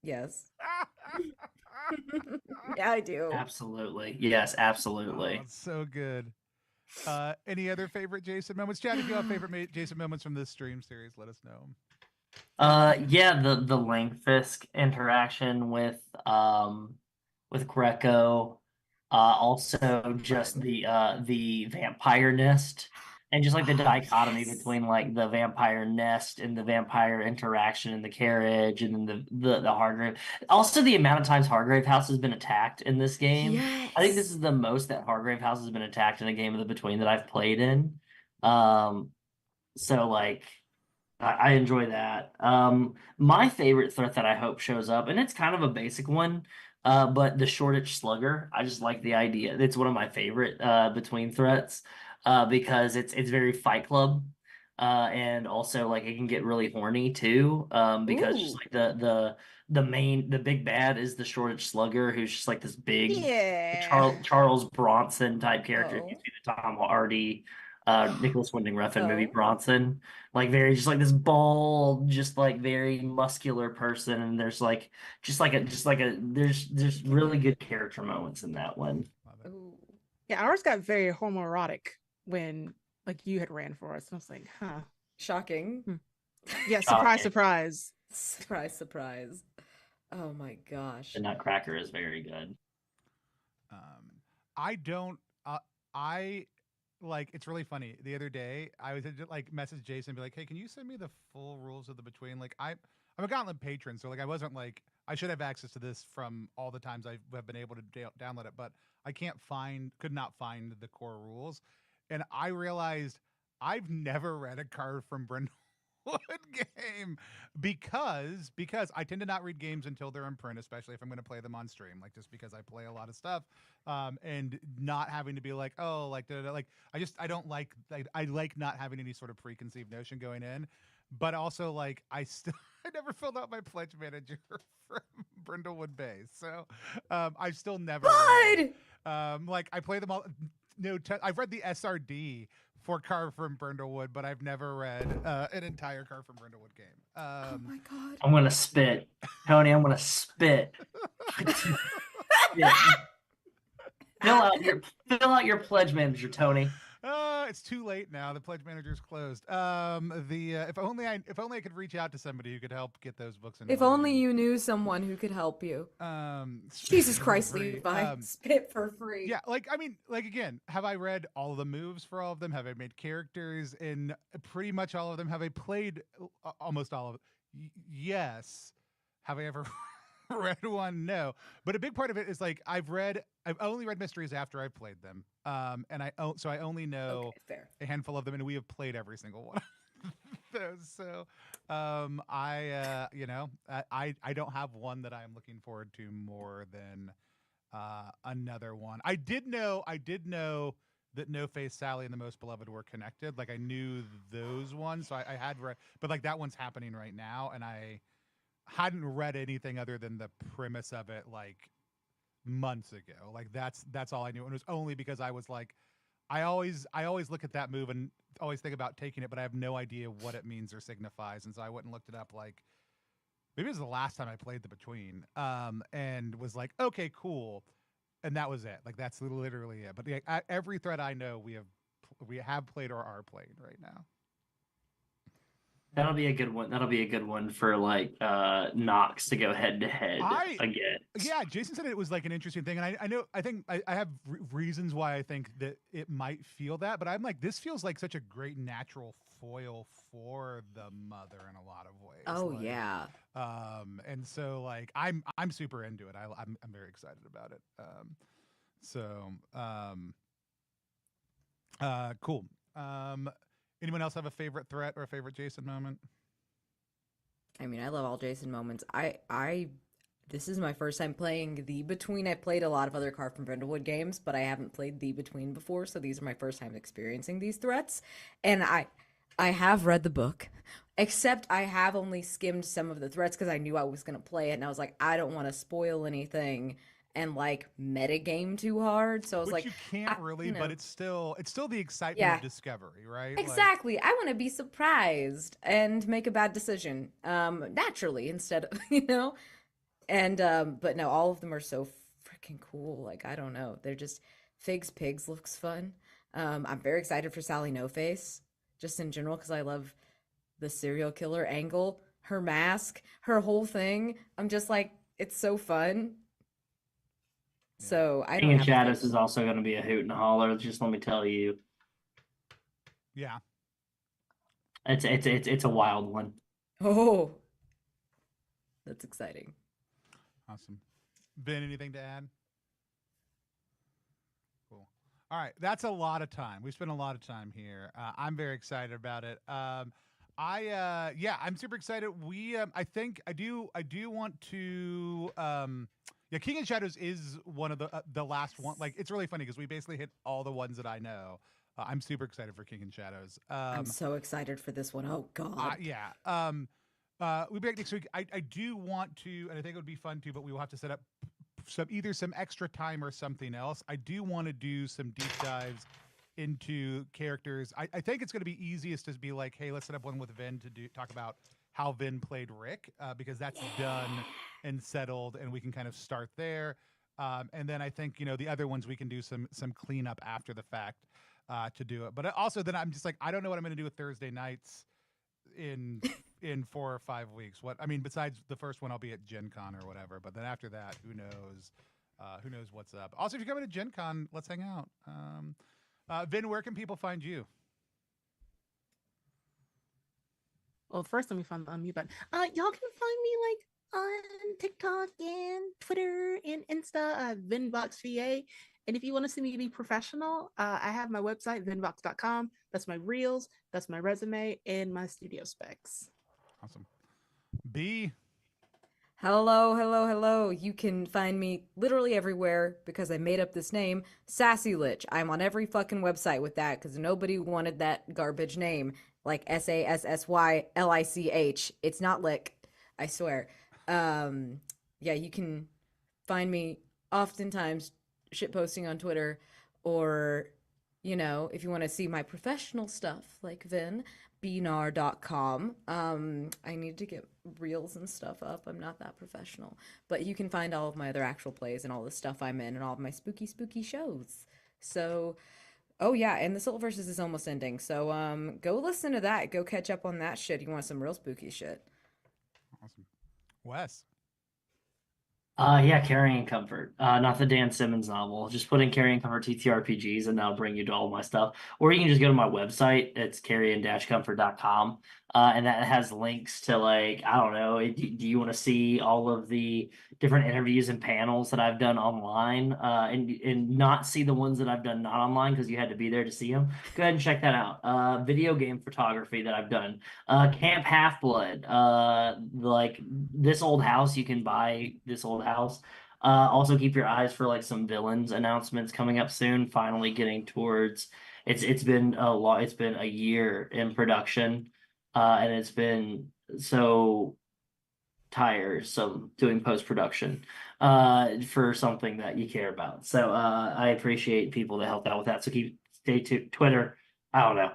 Yes. Yeah, I do. Absolutely. Yes, absolutely. Oh, it's so good. Any other favorite Jason moments? Chad, if you have favorite Jason moments from this stream series, let us know. Yeah, the Langfisk interaction with Greco, also just the vampire nest, and just like the dichotomy yes. between like the vampire nest and the vampire interaction in the carriage, and then the Hargrave. Also, the amount of times Hargrave House has been attacked in this game. Yes. I think this is the most that Hargrave House has been attacked in a game of the Between that I've played in. So like I enjoy that. My favorite threat that I hope shows up, and it's kind of a basic one, but the Shoreditch Slugger. I just like the idea. It's one of my favorite between threats, because it's very Fight Club. and also like it can get really horny too, because just Ooh. like the big bad is the Shortage Slugger, who's just like this big Yeah. Charles Bronson type character. If you Oh. see the Tom Hardy, Nicholas Winding Refn movie Oh. Bronson, like very just like this bald, just like very muscular person, and there's like there's really good character moments in that one. Love it. Ooh. Yeah, ours got very homoerotic when like you had ran for us. And I was like, huh. Shocking. Yeah, surprise, Okay. surprise. Surprise, surprise. Oh my gosh. The Nutcracker is very good. I don't. I like. It's really funny. The other day, I was like message Jason, and be like, "Hey, can you send me the full rules of the Between?" Like, I'm a Gauntlet patron, so like, I wasn't like I should have access to this from all the times I have been able to download it, but I could not find the core rules, and I realized I've never read a card from Brindlewood game because I tend to not read games until they're in print, especially if I'm going to play them on stream. Like just because I play a lot of stuff, and not having to be like, oh, like like I don't like I like not having any sort of preconceived notion going in, but also like I still I never filled out my pledge manager from Brindlewood Bay, so I've still never read. Like I play them all. No, I've read the SRD for Car from Brindlewood, but I've never read an entire Car from Brindlewood game. Oh my god. I'm gonna spit, Tony. I'm gonna spit. Yeah. Fill out your pledge manager, Tony. It's too late now. The pledge manager's closed. If only I could reach out to somebody who could help get those books in. If only you knew someone who could help you. Jesus Christ, Levi. Spit for free. Yeah, like I mean, like again, have I read all of the moves for all of them? Have I made characters in pretty much all of them? Have I played almost all of it? Yes. Have I ever read one? No. But a big part of it is like I've only read mysteries after I've played them. And so I only know fair. a handful of them, and we have played every single one. Those. So I don't have one that I'm looking forward to more than another one. I did know that No Face Sally and the Most Beloved were connected. Like I knew those ones, so I had read, but like that one's happening right now, and I hadn't read anything other than the premise of it like months ago. Like that's all I knew, and it was only because I was like, I always look at that move and always think about taking it, but I have no idea what it means or signifies, and so I went and looked it up. Like maybe it was the last time I played the Between, and was like, okay, cool, and that was it. Like that's literally it. But every thread I know, we have played or are playing right now. That'll be a good one. That'll be a good one for like Knox to go head to head again. Yeah, Jason said it was like an interesting thing, and I think I have reasons why I think that it might feel that, but I'm like, this feels like such a great natural foil for the mother in a lot of ways. Oh like, yeah. And so like I'm super into it. I'm very excited about it. Cool. Anyone else have a favorite threat or a favorite Jason moment? I mean, I love all Jason moments. This is my first time playing The Between. I played a lot of other Car from Brindlewood games, but I haven't played The Between before, so these are my first time experiencing these threats. And I have read the book, except I have only skimmed some of the threats because I knew I was going to play it, and I was like, I don't want to spoil anything and like metagame too hard. So I was Which like, you can't really, but it's still the excitement Yeah. of discovery, right? Exactly. I want to be surprised and make a bad decision, naturally instead of, And but no, all of them are so freaking cool. Like I don't know, they're just Figs Pigs looks fun. I'm very excited for Sally No Face, just in general, because I love the serial killer angle, her mask, her whole thing. I'm just like, it's so fun. So I King don't of have Shadows is also going to be a hoot and holler. Just let me tell you, Yeah. it's a wild one. Oh, that's exciting. Awesome. Ben, anything to add? Cool. All right, that's a lot of time. We spent a lot of time here. I'm very excited about it. I'm super excited. I think I do want to. Yeah, King of Shadows is one of the last one. Like, it's really funny because we basically hit all the ones that I know. I'm super excited for King and Shadows. I'm so excited for this one. Oh God. Yeah. We'll be back next week. I do want to, and I think it would be fun too, but we will have to set up either some extra time or something else. I do want to do some deep dives into characters. I think it's going to be easiest to be like, hey, let's set up one with Vin to talk about how Vin played Rick, because that's done and settled, and we can kind of start there. And then I think the other ones we can do some cleanup after the fact to do it. But also then I'm just like, I don't know what I'm going to do with Thursday nights in 4 or 5 weeks. What I mean, besides the first one, I'll be at Gen Con or whatever. But then after that, who knows? Who knows what's up? Also, if you're coming to Gen Con, let's hang out. Vin, where can people find you? Well, first let me find the unmute button. Y'all can find me like on TikTok and Twitter and Insta, VinVoxVA. And if you want to see me be professional, I have my website, vinvox.com. That's my reels, that's my resume, and my studio specs. Awesome. B. Hello, hello, hello. You can find me literally everywhere because I made up this name, Sassy Lich. I'm on every fucking website with that because nobody wanted that garbage name, like SASSYLICH. It's not Lick, I swear. Yeah, you can find me oftentimes shitposting on Twitter, or if you want to see my professional stuff like Vin, bnar.com. I need to get reels and stuff up. I'm not that professional, but you can find all of my other actual plays and all the stuff I'm in and all of my spooky shows. So oh yeah, and the Silververse is almost ending, so go listen to that, go catch up on that shit. You want some real spooky shit. Awesome. Wes. Yeah, Carrying Comfort. Not the Dan Simmons novel. Just put in Carrying Comfort TTRPGs and that'll bring you to all my stuff. Or you can just go to my website. It's carrying-comfort.com. And that has links to, like, I don't know, do you want to see all of the different interviews and panels that I've done online, and not see the ones that I've done not online because you had to be there to see them? Go ahead and check that out. Video game photography that I've done. Camp Half-Blood. Like This Old House, you can buy This Old House. Also keep your eyes for like some villains announcements coming up soon. Finally getting towards it's been a lot. It's been a year in production, and it's been so tiresome doing post-production for something that you care about. So I appreciate people that helped out with that. So stay to Twitter. I don't know.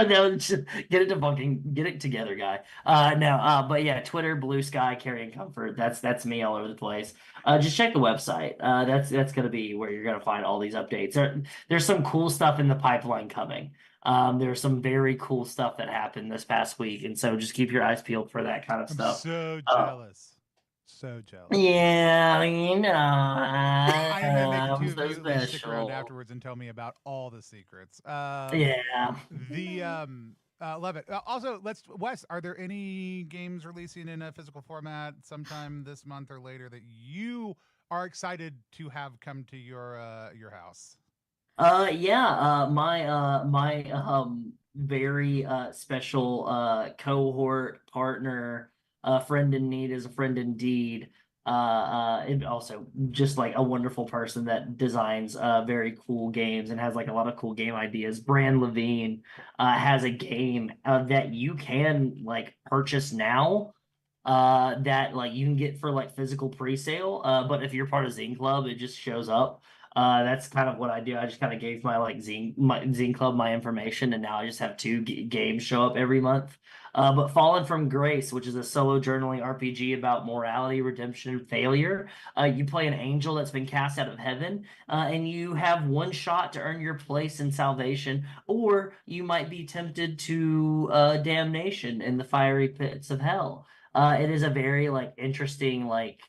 No, just get it together, guy. No, but yeah, Twitter, Blue Sky, Carrying Comfort. That's me all over the place. Just check the website. That's gonna be where you're gonna find all these updates. There's some cool stuff in the pipeline coming. There's some very cool stuff that happened this past week, and so just keep your eyes peeled for that kind of I'm stuff. so jealous. So jealous. Yeah, I am gonna make the two I'm of so you at least stick around special. afterwards and tell me about all the secrets. Yeah. Love it. Also, Wes, are there any games releasing in a physical format sometime this month or later that you are excited to have come to your house? My very special cohort partner, friend in need is a friend indeed. And also just like a wonderful person that designs very cool games and has like a lot of cool game ideas. Brand Levine has a game that you can like purchase now. That like you can get for like physical pre-sale. But if you're part of Zine Club, it just shows up. That's kind of what I do. I just kind of gave my Zine Club my information, and now I just have two games show up every month. But Fallen from Grace, which is a solo journaling RPG about morality, redemption, and failure. You play an angel that's been cast out of heaven, and you have one shot to earn your place in salvation, or you might be tempted to damnation in the fiery pits of hell. It is a very like interesting like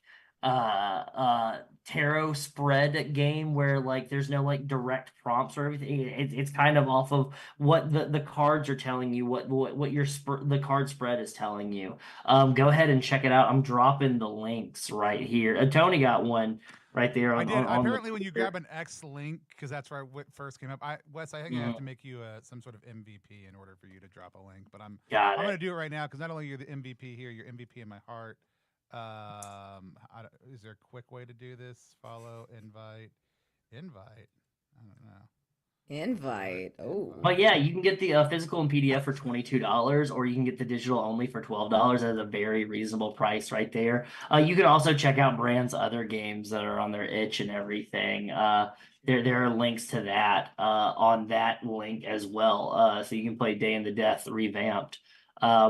tarot spread game where like there's no like direct prompts or everything. It's kind of off of what the cards are telling you, what the card spread is telling you. Go ahead and check it out. I'm dropping the links right here. Tony got one right there I did. on Apparently, when you Twitter. grab an X link, because that's where it first came up. Wes, I think I have to make you some sort of MVP in order for you to drop a link. But I'm going to do it right now because not only you're the MVP here, you're MVP in my heart. Is there a quick way to do this? Follow, invite. I don't know. Invite. Oh. But yeah, you can get the physical and PDF for $22, or you can get the digital only for $12. That is a very reasonable price right there. You can also check out Brand's other games that are on their itch and everything. There are links to that on that link as well. So you can play Day in the Death Revamped,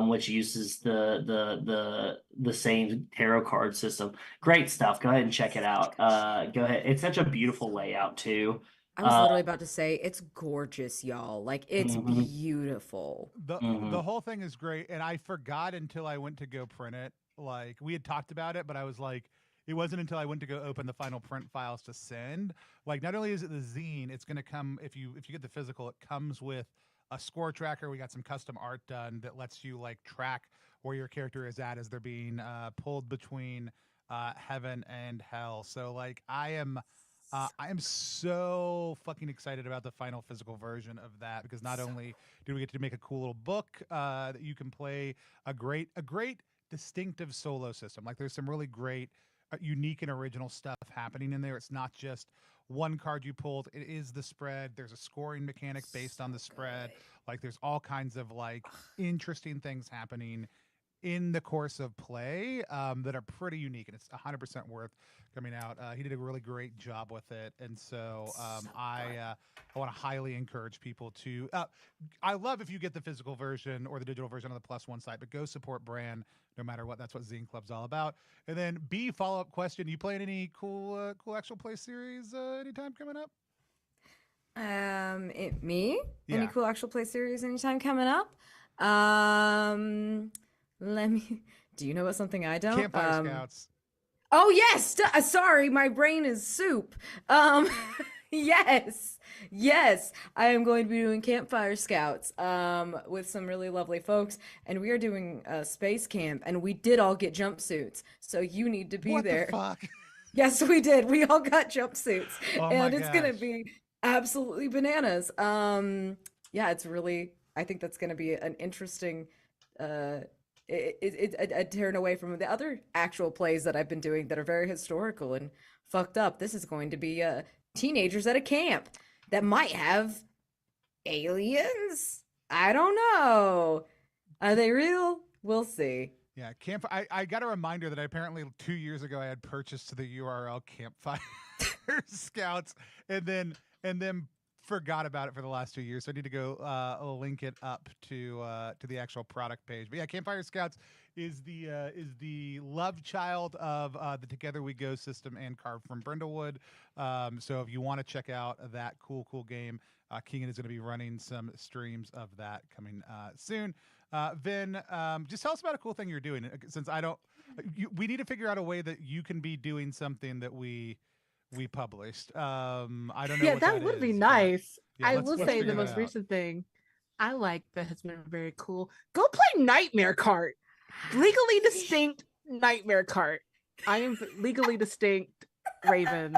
which uses the same tarot card system. Great stuff. Go ahead and check it out. Go ahead. It's such a beautiful layout too. I was literally about to say it's gorgeous, y'all. Like it's Mhm. beautiful. The whole thing is great, and I forgot until I went to go print it. Like we had talked about it, but I was like, it wasn't until I went to go open the final print files to send. Like, not only is it the zine, it's going to come if you get the physical. It comes with a score tracker. We got some custom art done that lets you like track where your character is at as they're being pulled between heaven and hell. So like, I am so fucking excited about the final physical version of that because not only do we get to make a cool little book that you can play a great distinctive solo system. Like there's some really great, unique and original stuff happening in there. It's not just one card you pulled. It is the spread. There's a scoring mechanic based on the spread. Like there's all kinds of like interesting things happening in the course of play that are pretty unique, and it's 100% worth coming out. He did a really great job with it, and so I want to highly encourage people to. I love if you get the physical version or the digital version on the Plus One site, but go support Brand no matter what. That's what Zine Club's all about. And then B, follow-up question: you playing any cool actual play series anytime coming up? Me? Yeah. Any cool actual play series anytime coming up? Let me. Do you know about something I don't? Campfire Scouts. Oh yes. Sorry, my brain is soup. Yes, yes. I am going to be doing Campfire Scouts with some really lovely folks, and we are doing a space camp, and we did all get jumpsuits, so you need to be What there. the fuck? Yes, we did. We all got jumpsuits, Oh and my it's gonna gosh. be absolutely bananas. Yeah, it's really. I think that's gonna be an interesting. A turn away from the other actual plays that I've been doing that are very historical and fucked up. This is going to be teenagers at a camp that might have aliens. I don't know. Are they real? We'll see. Yeah, I got a reminder that apparently 2 years ago I had purchased the URL Campfire Scouts and then forgot about it for the last 2 years. So I need to go link it up to the actual product page. But yeah, Campfire Scouts is the love child of the Together We Go system and Carved from Brindlewood. So if you want to check out that cool game, Keegan is going to be running some streams of that coming soon. Vin, just tell us about a cool thing you're doing. Since I don't, we need to figure out a way that you can be doing something that we published. I don't know. Yeah, what that would be is, nice. yeah, I let's will say figure the that most out. recent thing I like that has been very cool. Go play Nightmare Cart. Legally distinct Nightmare Cart. I am legally distinct Raven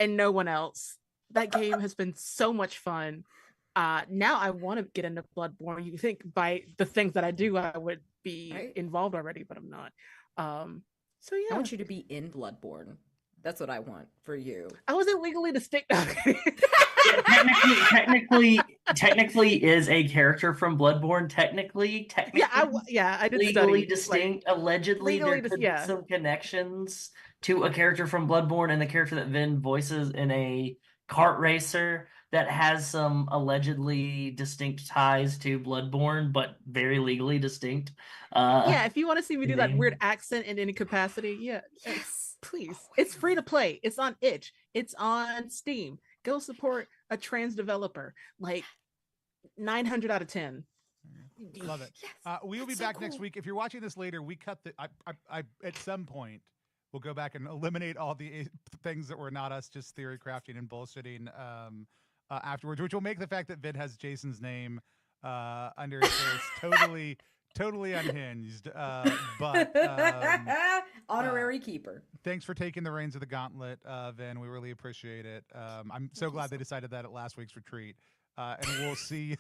and no one else. That game has been so much fun. Now I want to get into Bloodborne. You think by the things that I do, I would be Right. involved already, but I'm not. So yeah, I want you to be in Bloodborne. That's what I want for you. I wasn't legally distinct. Technically is a character from Bloodborne. Technically, I did legally study, distinct. Allegedly, legally there could be yeah. some connections to a character from Bloodborne and the character that Vin voices in a kart racer that has some allegedly distinct ties to Bloodborne, but very legally distinct. Yeah, if you want to see me do that name. weird accent in any capacity, yeah, Yes. please. It's free to play. It's on itch. It's on Steam. Go support a trans developer. Like 900 out of 10. Love it. Yes. We will be That's so back next cool. week. If you're watching this later, we cut the. I at some point we'll go back and eliminate all the things that were not us just theory crafting and bullshitting afterwards, which will make the fact that Vid has Jason's name under his face totally unhinged. But honorary keeper. thanks for taking the reins of the gauntlet, Vin. We really appreciate it. I'm so glad they decided that at last week's retreat. And we'll see